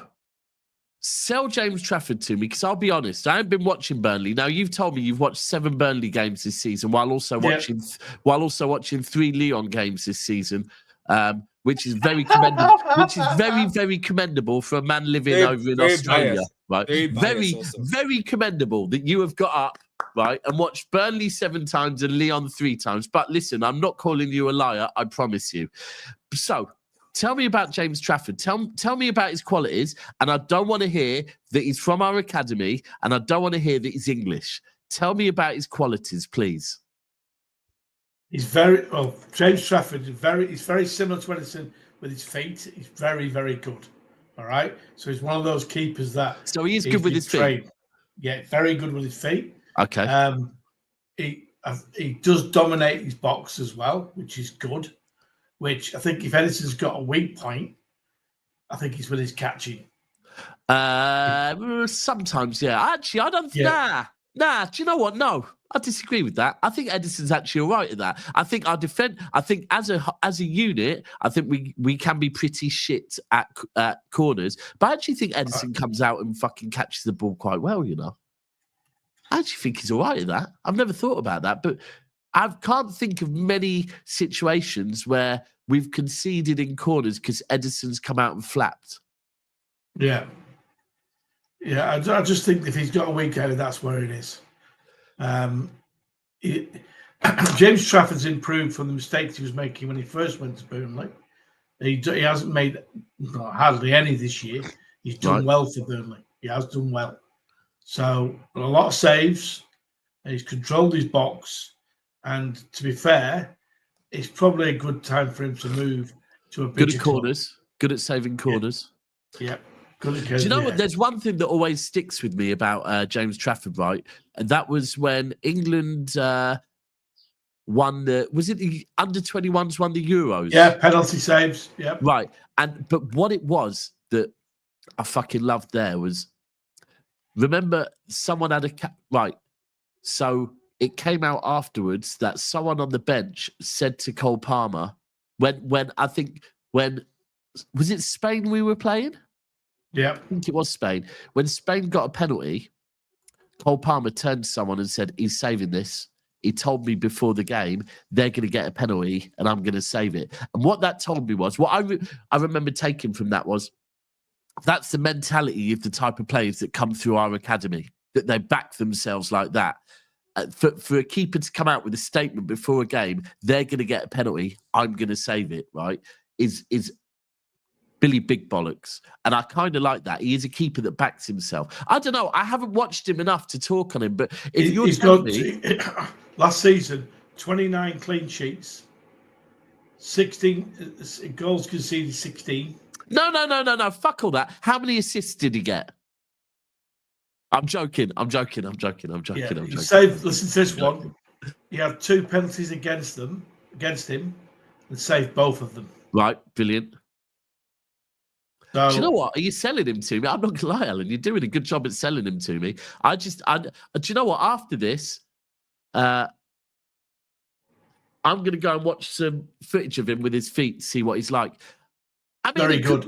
sell James Trafford to me, because I'll be honest, I haven't been watching Burnley. Now, you've told me you've watched 7 Burnley games this season, while also watching 3 Lyon games this season, which is very commendable. Which is very, very commendable for a man living over in Australia, right? Very commendable that you have got up, right, and watched Burnley 7 times and Lyon 3 times. But listen, I'm not calling you a liar, I promise you. So, tell me about James Trafford. Tell me about his qualities. And I don't want to hear that he's from our academy, and I don't want to hear that he's English. Tell me about his qualities, please. He's very well. James Trafford he's very similar to Ederson with his feet. He's very, very good. All right. So he's one of those keepers that. So he is good with his feet. Yeah, very good with his feet. Okay. He does dominate his box as well, which is good. Which I think if Ederson's got a weak point, I think he's with his catching. Sometimes, yeah. Actually, I don't. Yeah. Nah. Do you know what? No, I disagree with that. I think Ederson's actually all right at that. I think our defense. I think as a unit, I think we can be pretty shit at corners. But I actually think Ederson comes out and fucking catches the ball quite well. You know, I actually think he's all right at that. I've never thought about that, but I can't think of many situations where we've conceded in corners because Ederson's come out and flapped. Yeah. Yeah, I just think if he's got a weak header, that's where it is. James Trafford's improved from the mistakes he was making when he first went to Burnley. He hasn't made hardly any this year. He's done well for Burnley. He has done well. So a lot of saves. He's controlled his box. And to be fair, it's probably a good time for him to move to a bigger good at corners, good at saving corners. Yeah. Do you know what? There's one thing that always sticks with me about James Trafford, right? And that was when England won the under-21s won the Euros? Yeah, penalty saves. Yeah. Right. But what it was that I fucking loved there was, remember someone had right. So it came out afterwards that someone on the bench said to Cole Palmer, when was it Spain we were playing? Yeah. I think it was Spain. When Spain got a penalty, Cole Palmer turned to someone and said, he's saving this. He told me before the game, they're going to get a penalty and I'm going to save it. And what that told me was, what I remember taking from that was, that's the mentality of the type of players that come through our academy, that they back themselves like that. For a keeper to come out with a statement before a game, they're going to get a penalty, I'm going to save it, right, is Billy Big Bollocks. And I kind of like that. He is a keeper that backs himself. I don't know. I haven't watched him enough to talk on him, but if he's got last season, 29 clean sheets, 16 goals conceded, 16. No. Fuck all that. How many assists did he get? I'm joking. Yeah, he saved, listen to this one. He had 2 penalties against him, and saved both of them. Right, brilliant. So, do you know what? Are you selling him to me? I'm not gonna lie, Alan. You're doing a good job at selling him to me. Do you know what? After this, I'm gonna go and watch some footage of him with his feet, see what he's like. I mean, very good.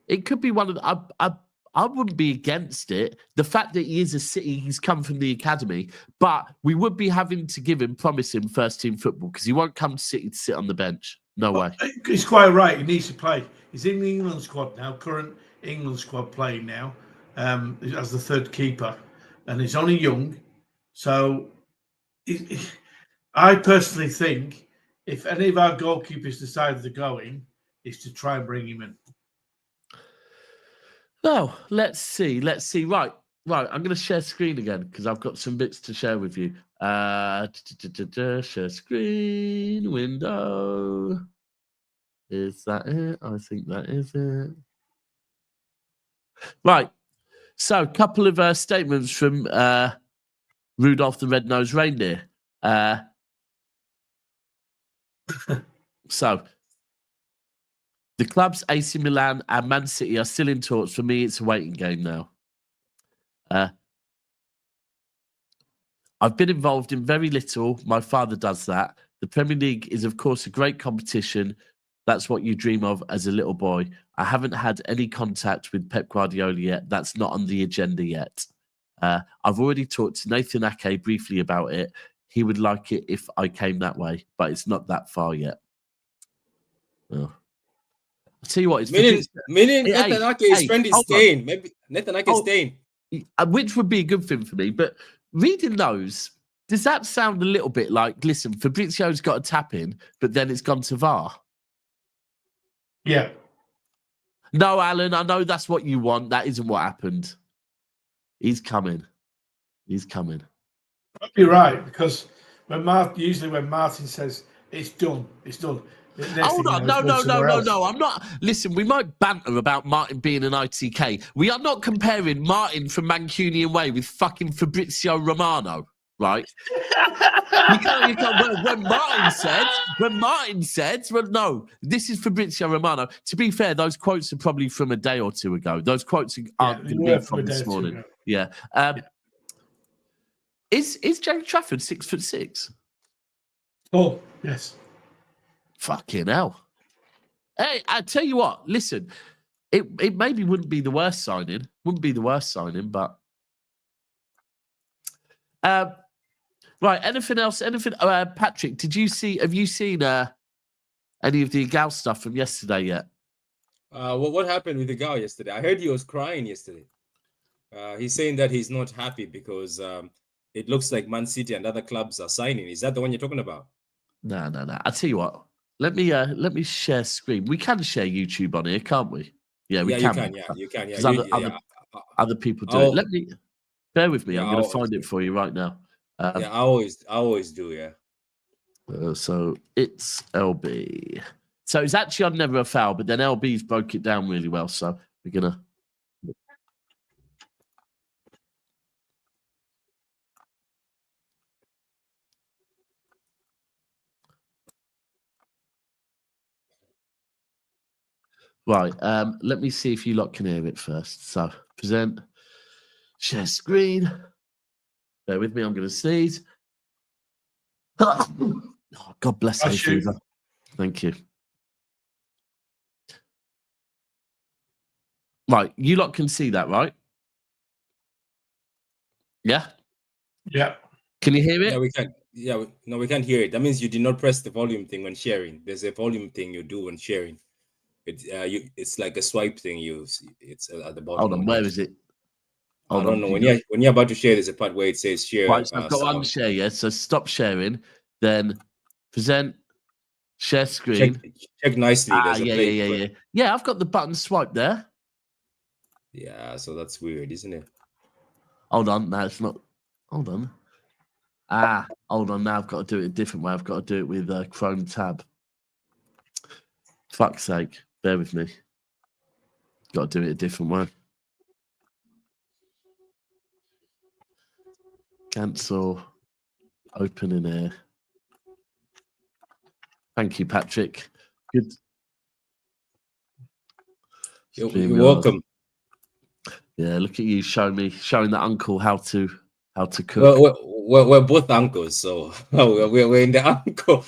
It could be one of the. I wouldn't be against it. The fact that he is he's come from the academy, but we would be having to promise him first team football because he won't come to City to sit on the bench. No way. He's quite right. He needs to play. He's in the England squad now, current England squad playing now, as the third keeper, and he's only young. So I personally think if any of our goalkeepers decide they're going, is to try and bring him in. Well, let's see. Right. I'm going to share screen again because I've got some bits to share with you. Share screen window. Is that it? I think that is it. Right. So, a couple of statements from Rudolph the Red-Nosed Reindeer. So, the clubs AC Milan and Man City are still in talks. For me, it's a waiting game now. I've been involved in very little. My father does that. The Premier League is, of course, a great competition. That's what you dream of as a little boy. I haven't had any contact with Pep Guardiola yet. That's not on the agenda yet. I've already talked to Nathan Ake briefly about it. He would like it if I came that way, but it's not that far yet. Oh. I'll tell you what, it's meaning Nathan Ake is friend is staying. Maybe Nathan Ake is staying. Which would be a good thing for me. But reading those, does that sound a little bit like, listen, Fabrizio's got a tap in, but then it's gone to VAR? Yeah. No, Alan, I know that's what you want. That isn't what happened. He's coming. He's coming. You're right, because when Martin says it's done, it's done. Hold on, no. I'm not. Listen, we might banter about Martin being an ITK. We are not comparing Martin from Mancunian Way with fucking Fabrizio Romano, right? you can't. When Martin said, well, no, this is Fabrizio Romano. To be fair, those quotes are probably from a day or two ago. Those quotes aren't going to be from this morning. Yeah. Is James Trafford 6'6"? Oh, yes. Fucking hell. Hey, I tell you what, listen, it maybe wouldn't be the worst signing. But right, anything else? Patrick, have you seen any of the Gal stuff from yesterday yet? What happened with the Gal yesterday? I heard he was crying yesterday. He's saying that he's not happy because it looks like Man City and other clubs are signing. Is that the one you're talking about? No. I'll tell you what. Let me share screen. We can share YouTube on here, can't we? Yeah, we can. You can. Other people do it. Bear with me. I'm going to find it for you right now. I always do. Yeah. So it's LB. So it's actually on Never a Foul, but then LB's broke it down really well. So we're gonna. Right, let me see if you lot can hear it first. So, present, share screen. Bear with me, I'm going to sneeze. Oh, God bless you. Thank you. Right, you lot can see that, right? Yeah? Yeah. Can you hear it? Yeah, we can. Yeah, we can't hear it. That means you did not press the volume thing when sharing. There's a volume thing you do when sharing. It's like a swipe thing. It's at the bottom. Hold on, where is it? I don't know. When you're about to share, there's a part where it says share. Right, so I've got to unshare, yeah. So stop sharing, then present, share screen. Check nicely. There's a play. Yeah, I've got the button swipe there. Yeah, so that's weird, isn't it? Hold on, no, it's not. Hold on. Hold on. Now I've got to do it a different way. I've got to do it with Chrome tab. Fuck's sake. Bear with me. Got to do it a different way. Cancel. Open in here. Thank you, Patrick. Good. You're welcome. Yeah, look at you showing the uncle how to cook. We're both uncles, so we're in the uncle.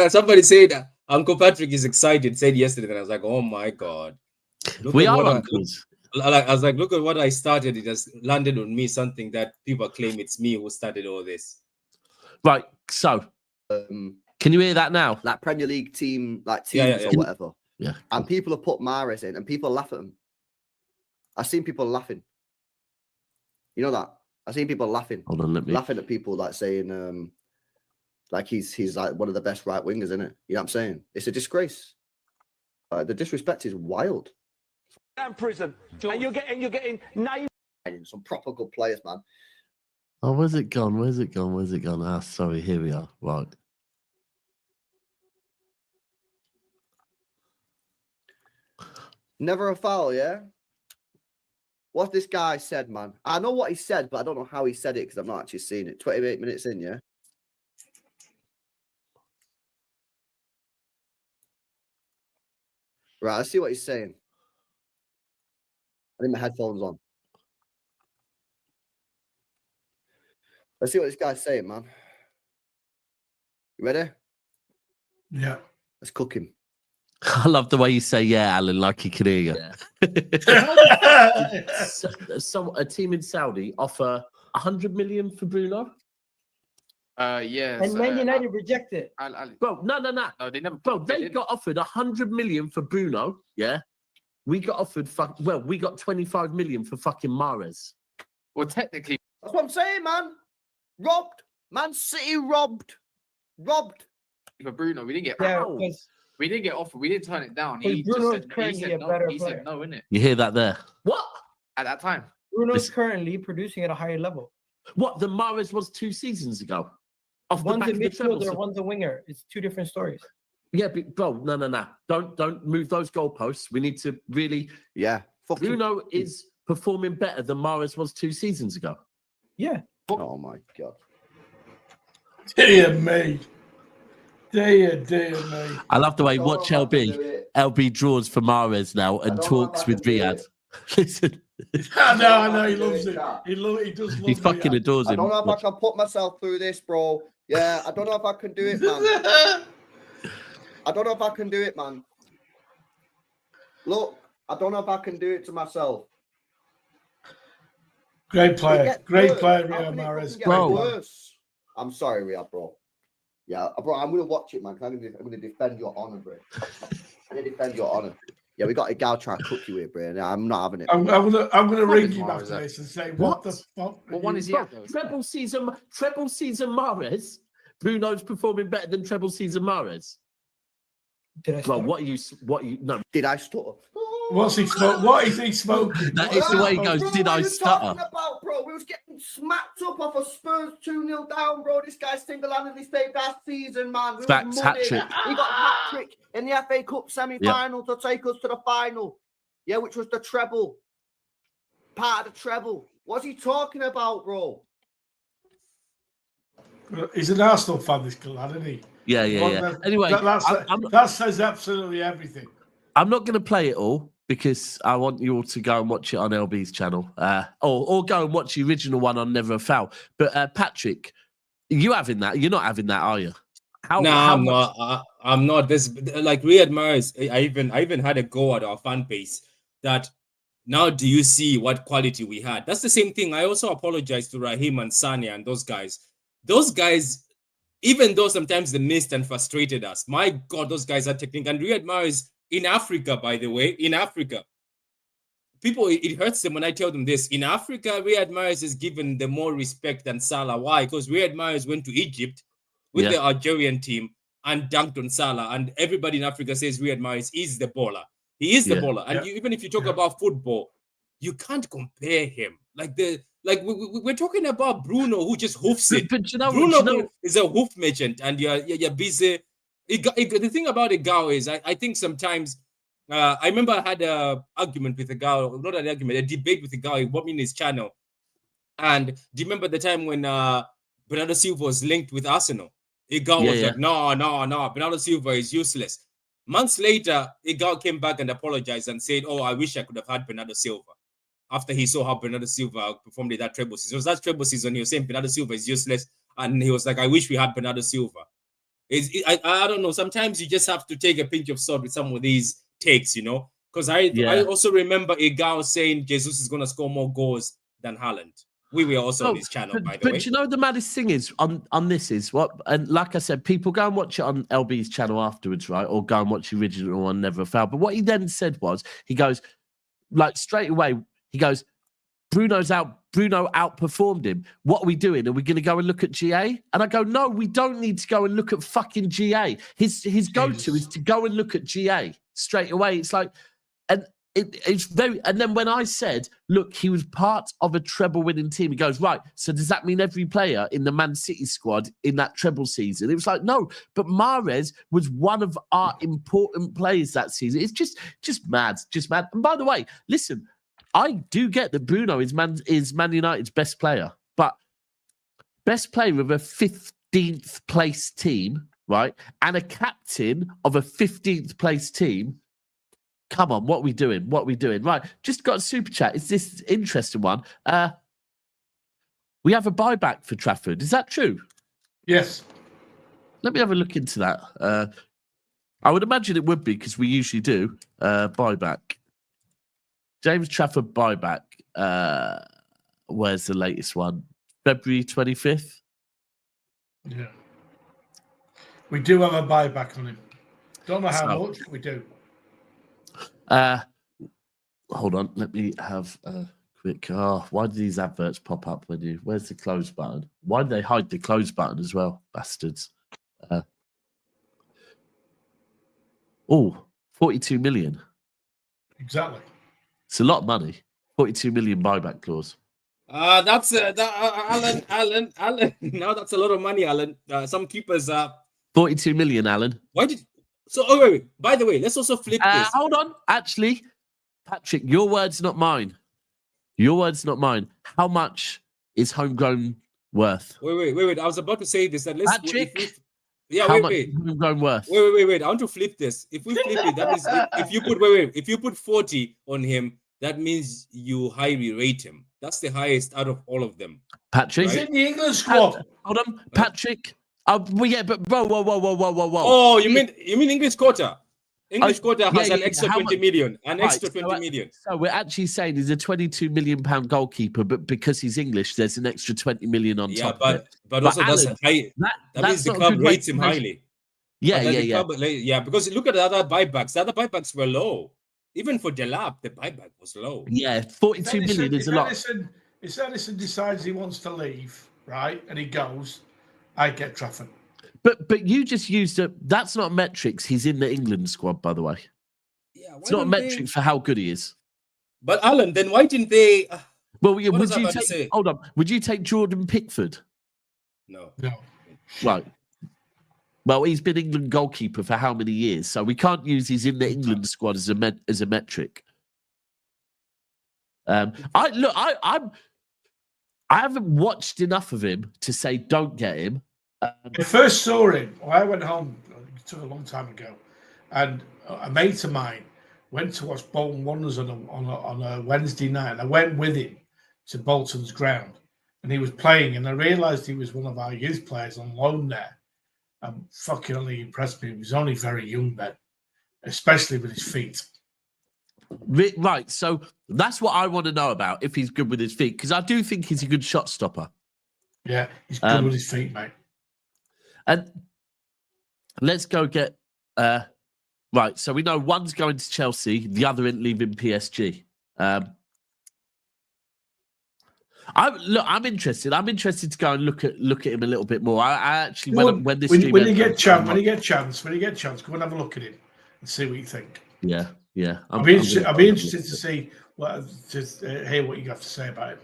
Somebody said Uncle Patrick is excited. Said yesterday, and I was like, oh my god, we are uncles. I was like, look at what I started. It has landed on me. Something that people claim it's me who started all this. Right. So, can you hear that now? Like Premier League team, like teams or whatever. Yeah. And people have put Mahrez in, and people laugh at him. I've seen people laughing. You know that? I've seen people laughing. Hold on, laughing at people like saying, like he's like one of the best right wingers, isn't it? You know what I'm saying? It's a disgrace. The disrespect is wild. In prison, and you're getting 9. Some proper good players, man. Oh, where's it gone? Ah, sorry, here we are. Right. Never a foul, yeah? What's this guy said, man? I know what he said, but I don't know how he said it because I've not actually seen it. 28 minutes in, yeah? Right, let's see what he's saying. I need my headphones on. Let's see what this guy's saying, man. You ready? Yeah. Let's cook him. I love the way you say, yeah, Alan, like he can hear you. So a team in Saudi offer 100 million for Bruno? Yeah. And Man United rejected. Bro, no. No, they never. Bro, they got offered 100 million for Bruno, yeah? We got offered, we got 25 million for fucking Mahrez. Well, technically. That's what I'm saying, man. Robbed. Man City robbed. Robbed. For Bruno, we didn't get. Yeah, we didn't get offered. We didn't turn it down. Bruno's He just said, currently a better he player. said no, innit? You hear that there? What? At that time. Bruno's currently producing at a higher level. What the Mahrez was 2 seasons ago? Off the One's back a of the treble. midfielder, one's a winger. It's two different stories. Yeah, but bro, no. Don't move those goalposts. We need to really. Yeah. Fucking... Bruno is performing better than Mahrez was 2 seasons ago. Yeah. Oh my God. Dear me. Dear me. I love the way watch LB draws for Mahrez now and talks with Riyad. Listen. I know, he loves it. He does love it. He fucking adores him. I don't know if I can put myself through this, bro. Yeah, I don't know if I can do it, man. I don't know if I can do it, man. Look, I don't know if I can do it to myself. Great player, Riyad Mahrez. Bro. I'm sorry, Riyad, bro. Yeah, bro, I'm gonna watch it, man. I'm gonna defend your honor, bro. I'm gonna defend your honor. Yeah, we got a gal trying to cook you here, bro. I'm not having it. I'm gonna ring you after this and say, what the fuck? What one is he? Treble season Mahrez. Bruno's performing better than treble season Mahrez. Did I Well, start? no. Did I stutter? What's he smoking? What is he smoking? That is the way he goes, Bro, did what I are you stutter? talking about, bro? We was getting smacked up off a Spurs 2-0 down, bro. This guy single-handedly saved that season, man. We Facts, hat-trick. He got a hat-trick in the FA Cup semi-final to take us to the final. Yeah, which was the treble. Part of the treble. What's he talking about, bro? He's an Arsenal fan, this lad, isn't he? Yeah. Anyway, that says absolutely everything. I'm not going to play it all because I want you all to go and watch it on LB's channel, or go and watch the original one on Never a Foul. But Patrick, you having that? You're not having that, are you? I'm not. I'm not. This like Riyad Mahrez. I even had a go at our fan base that. Now, do you see what quality we had? That's the same thing. I also apologize to Raheem and Sani and those guys. Those guys, even though sometimes they missed and frustrated us, my God, those guys are technical. And Riyad Mahrez in Africa, by the way, in Africa, people, it hurts them when I tell them this. In Africa, Riyad Mahrez is given the more respect than Salah. Why? Because Riyad Mahrez went to Egypt with the Algerian team and dunked on Salah. And everybody in Africa says Riyad Mahrez is the baller. He is the baller. And even if you talk about football, you can't compare him. We're talking about Bruno, who just hoofs it. But Bruno is a hoof merchant, and you're busy. The thing about a guy is, I think sometimes, I remember I had an argument with a guy, not an argument, a debate with a guy who brought me in his channel. And do you remember the time when Bernardo Silva was linked with Arsenal? A guy was like, no, Bernardo Silva is useless. Months later, Igal came back and apologized and said, oh, I wish I could have had Bernardo Silva. After he saw how Bernardo Silva performed in that treble season. It was that treble season, he was saying Bernardo Silva is useless. And he was like, I wish we had Bernardo Silva. I don't know. Sometimes you just have to take a pinch of salt with some of these takes, you know? Because I also remember Igal saying Jesus is going to score more goals than Haaland. We were also on his channel, by the way. But you know, the maddest thing is on this is what, and like I said, people go and watch it on LB's channel afterwards, right? Or go and watch the original on Never a Foul. But what he then said was, he goes, like straight away, he goes, Bruno outperformed him. What are we doing? Are we going to go and look at GA? And I go, no, we don't need to go and look at fucking GA. His go-to is to go and look at GA straight away. It's like, and it's very. And then when I said, look, he was part of a treble-winning team, he goes, right. So does that mean every player in the Man City squad in that treble season? It was like, no, but Mahrez was one of our important players that season. It's just mad, just mad. And by the way, listen, I do get that Bruno is Man United's best player, but best player of a 15th place team, right, and a captain of a 15th place team. Come on, what are we doing? What are we doing? Right, just got a super chat. It's this interesting one. We have a buyback for Trafford. Is that true? Yes. Let me have a look into that. I would imagine it would be because we usually do buyback. James Trafford buyback. Where's the latest one? February 25th. Yeah. We do have a buyback on him. Don't know how much, but we do. Hold on, let me have a quick. Oh, why do these adverts pop up when you? Where's the close button? Why do they hide the close button as well, bastards? 42 million. Exactly. It's a lot of money. 42 million buyback clause. That's Alan. Now that's a lot of money, Alan. Some keepers 42 million, Alan. Why did? So, oh wait. By the way, let's also flip this. Hold on. Actually, Patrick, your words, not mine. Your words, not mine. How much is homegrown worth? Wait. I was about to say this. That let's. Patrick. How much is homegrown worth? Wait. I want to flip this. If we flip it, that means if you put if you put 40 on him, that means you highly rate him. That's the highest out of all of them. Patrick. He's in the England squad. Hold on, Patrick. Well, yeah, but whoa. Oh, you mean English quota? English quota has an extra 20 million. Extra 20 million. So we're actually saying he's a 22 million pound goalkeeper, but because he's English, there's an extra 20 million on top. But also Alan, that's high. That means the club rates him highly. Yeah. Because look at the other buybacks. The other buybacks were low. Even for Delap, the buyback was low. Yeah, 42 million is a lot. If Ederson decides he wants to leave, right, and he goes, I get Trafford. But you just used that's not metrics. He's in the England squad, by the way. Yeah, it's not metrics for how good he is. But Alan, then why didn't they? Well, would you take? Hold on. Would you take Jordan Pickford? No. Right. Well, he's been England goalkeeper for how many years? So we can't use he's in the England squad as a metric. I haven't watched enough of him to say don't get him. I first saw him. I went home. It took a long time ago, and a mate of mine went to watch Bolton Wanderers on a Wednesday night. I went with him to Bolton's ground, and he was playing. And I realised he was one of our youth players on loan there. Fucking only impressed me. He was only very young then, especially with his feet. Right. So that's what I want to know about if he's good with his feet, because I do think he's a good shot stopper. Yeah, he's good with his feet, mate. And let's go get right. So we know one's going to Chelsea, the other ain't leaving PSG. I'm interested. I'm interested to go and look at him a little bit more. I actually when you get chance, go and have a look at him and see what you think. Yeah. I'll be interested to see hear what you have to say about him.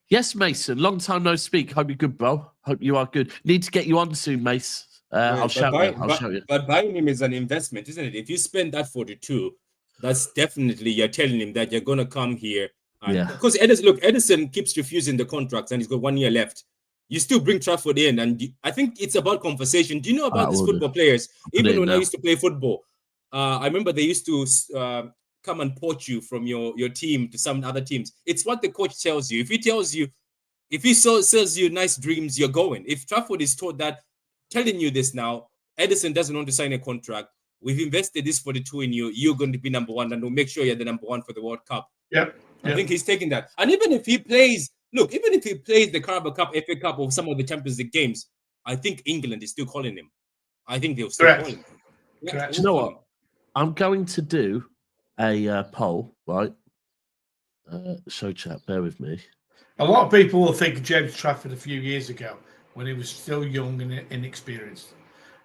Yes, Mason. Long time no speak. Hope you're good, bro. Hope you are good. Need to get you on soon, Mace. I'll shout you. But buying him is an investment, isn't it? If you spend that 42, that's definitely you're telling him that you're gonna come here. Because Ederson keeps refusing the contracts and he's got 1 year left. You still bring Trafford in, and I think it's about conversation. Do you know about these football players? Even when I used to play football, I remember they used to come and poach you from your team to some other teams. It's what the coach tells you. If he sells you nice dreams, you're going. If Trafford is told that, telling you this now, Ederson doesn't want to sign a contract. We've invested this 42 in you. You're going to be number one, and we'll make sure you're the number one for the World Cup. I think he's taking that. And even if he plays the Carabao Cup, FA Cup, or some of the Champions League games, I think England is still calling him. I think they'll still call him. Do you know what? I'm going to do a poll, right? Show chat, bear with me. A lot of people will think of James Trafford a few years ago when he was still young and inexperienced,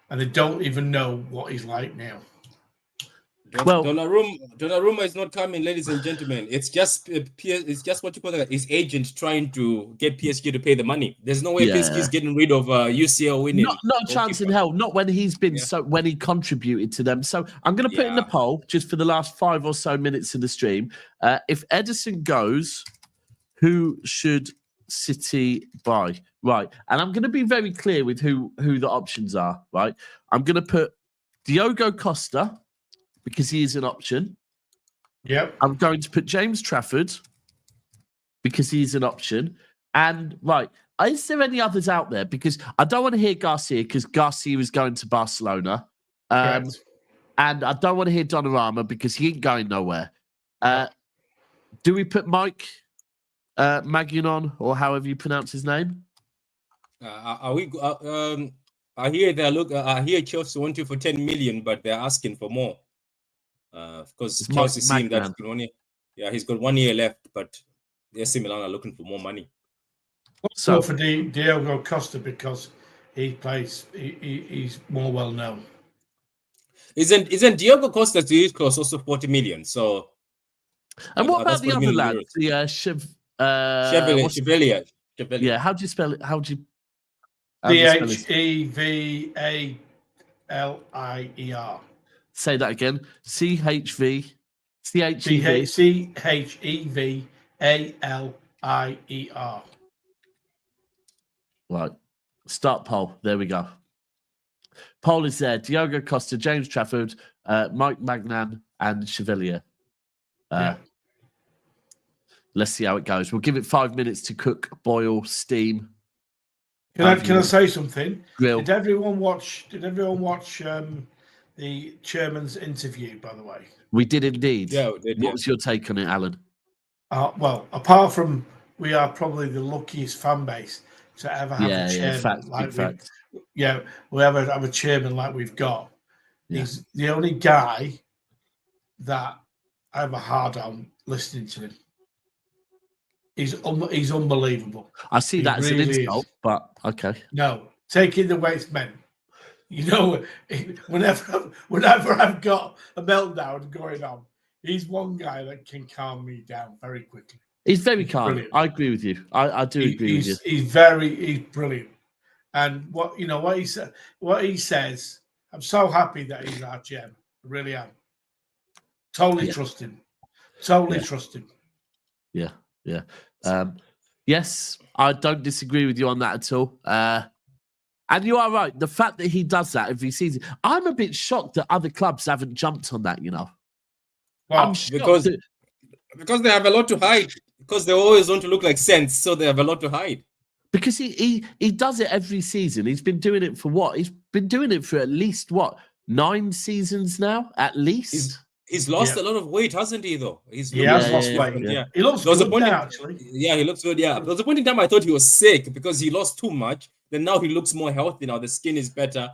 and they don't even know what he's like now. Well- Donnarumma is not coming, ladies and gentlemen. It's just it's just what you call that. His agent trying to get PSG to pay the money. There's no way Yeah. PSG is getting rid of UCL winning. Not a chance in hell. Not when he's been when he contributed to them. So I'm going to put in the poll just for the last 5 or so minutes of the stream. If Ederson goes, who should City buy? Right, and I'm going to be very clear with who the options are. Right, I'm going to put Diogo Costa because he is an option. Yep. I'm going to put James Trafford because he's an option. And right, is there any others out there? Because I don't want to hear Garcia because Garcia is going to Barcelona. And I don't want to hear Donnarumma because he ain't going nowhere. Do we put Mike Maguinon or however you pronounce his name? Are we? I hear I hear Chelsea want you for 10 million, but they're asking for more. Because Chelsea seem that he's got 1 year left, but AC Milan are looking for more money. So for Diogo Costa because he's more well known. Isn't Diogo Costa's cost also 40 million? So and what about the other lad? The Chevalier. Yeah, how do you spell it? How do you Chevalier. Say that again. CHEVALIER. Right. Start poll. There we go. Poll is there. Diogo Costa, James Trafford, Mike Magnan, and Chevalier. Let's see how it goes. We'll give it 5 minutes to cook, boil, steam. Can I say something? Grill. Did everyone watch the chairman's interview, by the way? We did indeed. Yeah, we did, What was your take on it, Alan? Well, apart from we are probably the luckiest fan base to ever have a chairman we ever have a chairman like we've got. He's the only guy that I have a hard on listening to him. He's unbelievable. I see that as an insult, but okay. No, taking the way it's meant. You know, whenever I've got a meltdown going on, he's one guy that can calm me down very quickly. He's very calm. Brilliant. I agree with you. I do agree with you. He's brilliant. And what he says, I'm so happy that he's our chairman. I really am. Totally trust him. Trust him. Yeah. Yes, I don't disagree with you on that at all. And you are right. The fact that he does that every season, I'm a bit shocked that other clubs haven't jumped on that, you know. Well, I'm shocked because they have a lot to hide. Because they always want to look like sense, so they have a lot to hide. Because he does it every season. He's been doing it for what? He's been doing it for at least, 9 seasons now? At least? He's lost a lot of weight, hasn't he, though? He has lost weight. Yeah. He looks good now, actually. Yeah, he looks good, yeah. There was a point in time I thought he was sick because he lost too much. Then now he looks more healthy now. The skin is better.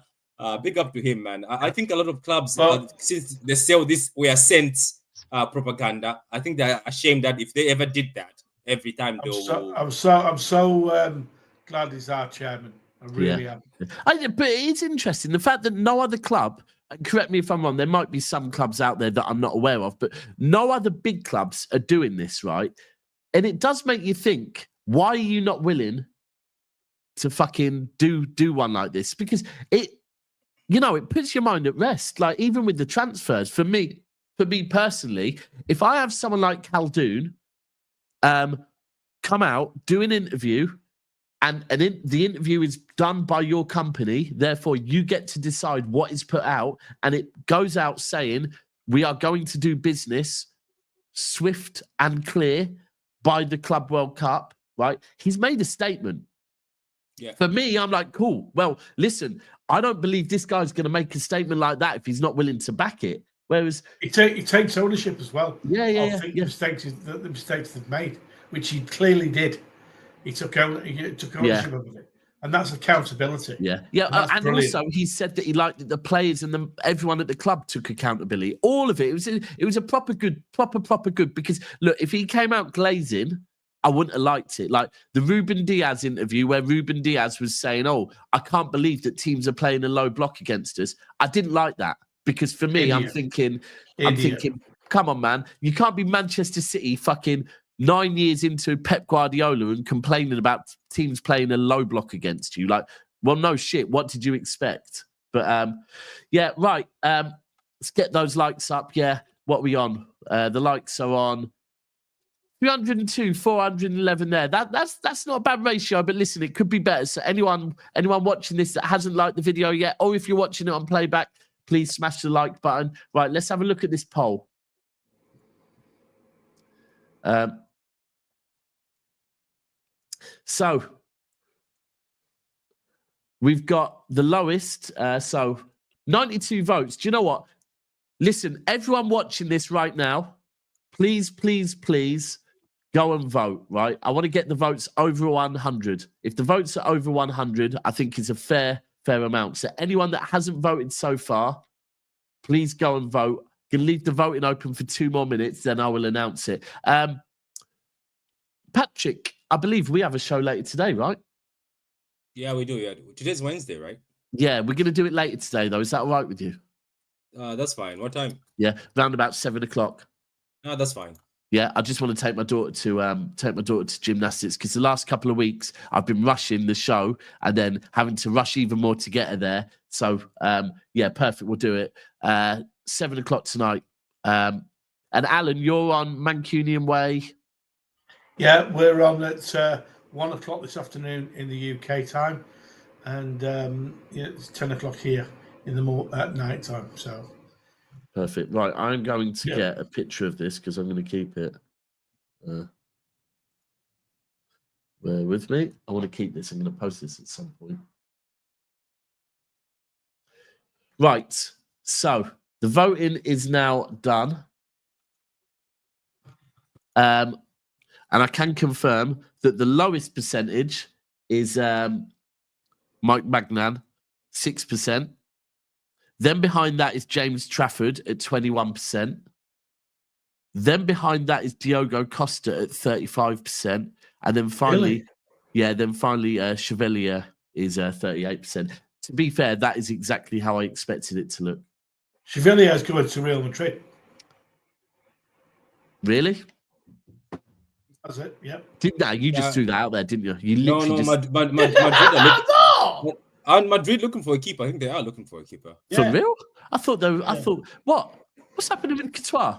Big up to him, man. I think a lot of clubs, since they sell this "we are sense" propaganda, I think they're ashamed that if they ever did that, every time they will. I'm so glad he's our chairman. I really am. But it's interesting the fact that no other club, and correct me if I'm wrong, there might be some clubs out there that I'm not aware of, but no other big clubs are doing this, right? And it does make you think, why are you not willing to fucking do one like this? Because it puts your mind at rest. Like even with the transfers, for me personally, if I have someone like Khaldoon come out, do an interview, and the interview is done by your company, therefore you get to decide what is put out, and it goes out saying, we are going to do business swift and clear by the Club World Cup, right? He's made a statement. Yeah. For me, I'm like, cool. Well, listen, I don't believe this guy's going to make a statement like that if he's not willing to back it. Whereas he takes ownership as well. The mistakes they've made, which he clearly did. He took ownership of it, and that's accountability. And brilliant. Also he said that he liked that the players and everyone at the club took accountability. All of it. It was a proper good. Because look, if he came out glazing, I wouldn't have liked it. Like the Ruben Diaz interview where Ruben Diaz was saying, "Oh, I can't believe that teams are playing a low block against us." I didn't like that. Because for me, I'm Idiot. thinking, come on, man, you can't be Manchester City fucking 9 years into Pep Guardiola and complaining about teams playing a low block against you. Like, well, no shit. What did you expect? But yeah, right. Let's get those likes up. Yeah, what are we on? The likes are on 302, 411 there. That's not a bad ratio, but listen, it could be better. So anyone watching this that hasn't liked the video yet, or if you're watching it on playback, please smash the like button. Right, let's have a look at this poll. So we've got the lowest, so 92 votes. Do you know what? Listen, everyone watching this right now, please, please, please go and vote, right? I want to get the votes over 100. If the votes are over 100, I think it's a fair amount. So anyone that hasn't voted so far, please go and vote. You can leave the voting open for 2 more minutes, then I will announce it. Patrick, I believe we have a show later today, right? Yeah, we do. Yeah, today's Wednesday, right? Yeah, we're going to do it later today, though. Is that all right with you? That's fine. What time? Yeah, round about 7 o'clock. No, that's fine. Yeah, I just want to take my daughter to gymnastics because the last couple of weeks I've been rushing the show and then having to rush even more to get her there. So yeah, perfect. We'll do it 7 o'clock tonight. And Alan, you're on Mancunian Way. Yeah, we're on at 1 o'clock this afternoon in the UK time, and yeah, it's 10 o'clock here in the at night time. So perfect. Right, I'm going to get a picture of this because I'm going to keep it. Bear with me. I want to keep this. I'm going to post this at some point. Right. So the voting is now done. And I can confirm that the lowest percentage is Mike Magnan, 6%. Then behind that is James Trafford at 21%. Then behind that is Diogo Costa at 35%. And then finally, Chevalier is 38%. To be fair, that is exactly how I expected it to look. Chevalier is going to Real Madrid. Really? That's it. Yep. You just threw that out there, didn't you? You literally Madrid looking for a keeper. I think they are looking for a keeper. For real? I thought they were, I thought what's happening with Courtois?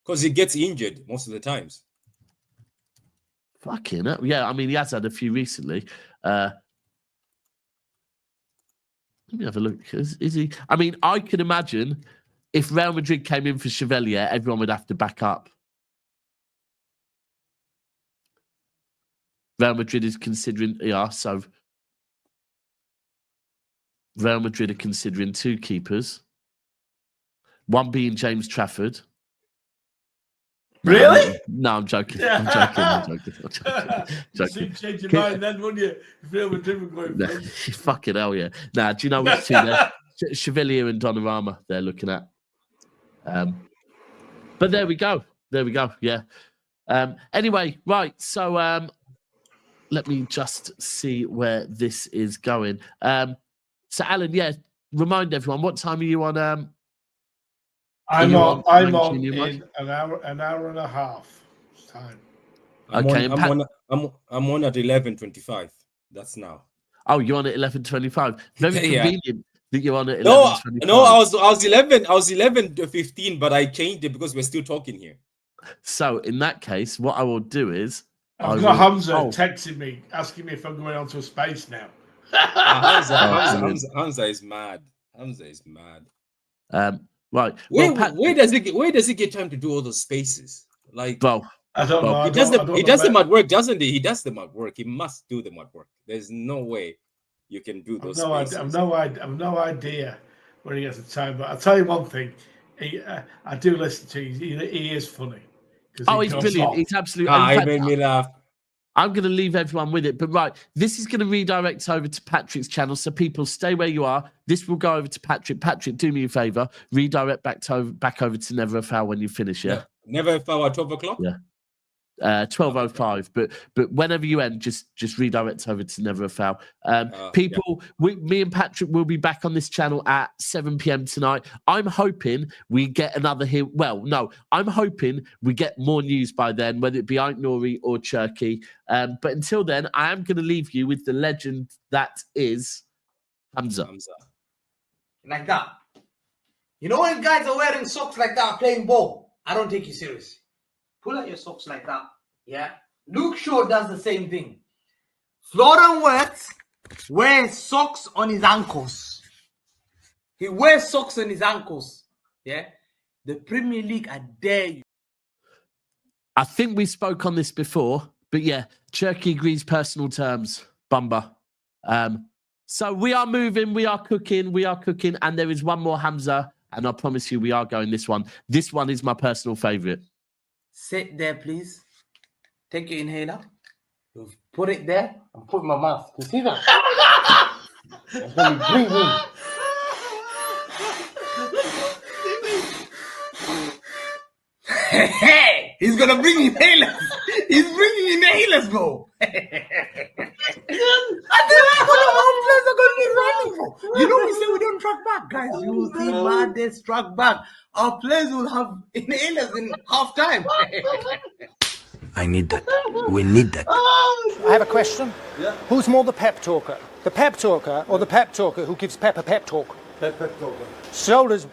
Because he gets injured most of the times. Fucking hell. Yeah, I mean he has had a few recently. Let me have a look. Is he? I mean, I can imagine if Real Madrid came in for Chevalier, everyone would have to back up. Real Madrid is considering, so Real Madrid are considering 2 keepers. One being James Trafford. Really? No, I'm joking. I'm joking. Change your mind then, wouldn't you? If Real Madrid were going fucking hell, yeah. Nah, do you know which 2 there? Chevalier and Donnarumma they're looking at. But there we go. Yeah. Anyway, right. So let me just see where this is going. So Alan, yeah, remind everyone, what time are you on? I'm on in an hour and a half time. I'm on at 11:25. That's now. Oh, you're on at 11:25. Very convenient that you're on at 11:25. No, I was 11:15, but I changed it because we're still talking here. So in that case, what I will do is I've got Hamza texting me asking me if I'm going onto a space now. Hamza is mad. Right. Where does he get time to do all those spaces? Like, well, I don't know. He does them at work, doesn't he? He does them at work. He must do them at work. There's no way you can do those. I've no idea where he gets the time. But I'll tell you one thing. I do listen to him. He is funny. He's brilliant. He's absolutely. He made me laugh. I'm going to leave everyone with it. But right, this is going to redirect over to Patrick's channel. So people, stay where you are. This will go over to Patrick. Patrick, do me a favor. Redirect back over to Never a Foul when you finish, yeah? Never a Foul at 12 o'clock? Yeah. 12:05. But whenever you end, just redirect over to Never a Foul. People, me and Patrick will be back on this channel at 7 p.m. tonight. I'm hoping we get another here. Well, no, I'm hoping we get more news by then, whether it be Aït-Nouri or Cherki. But until then, I am going to leave you with the legend that is Hamza. Like that. You know when guys are wearing socks like that playing ball, I don't take you seriously. Pull out your socks like that. Yeah. Luke Shaw does the same thing. Florian Wirtz wears socks on his ankles. He wears socks on his ankles. Yeah. The Premier League, I dare you. I think we spoke on this before, but yeah, Cherki agrees personal terms. Bumba. So we are moving, we are cooking, and there is one more Hamza, and I promise you we are going this one. This one is my personal favourite. Sit there, please. Take your inhaler. Put it there and put it in my mouth. You see that? And then you breathe in. Hey, he's gonna bring inhalers. He's bringing inhalers, bro. I didn't know our players are gonna be running for. You know, we say we don't track back, guys. You will see Mahrez track back. Our players will have inhalers in half time. I need that. We need that. I have a question. Yeah. Who's more the pep talker? The pep talker or the pep talker who gives Pep a pep talk? Pep talker. Shoulders.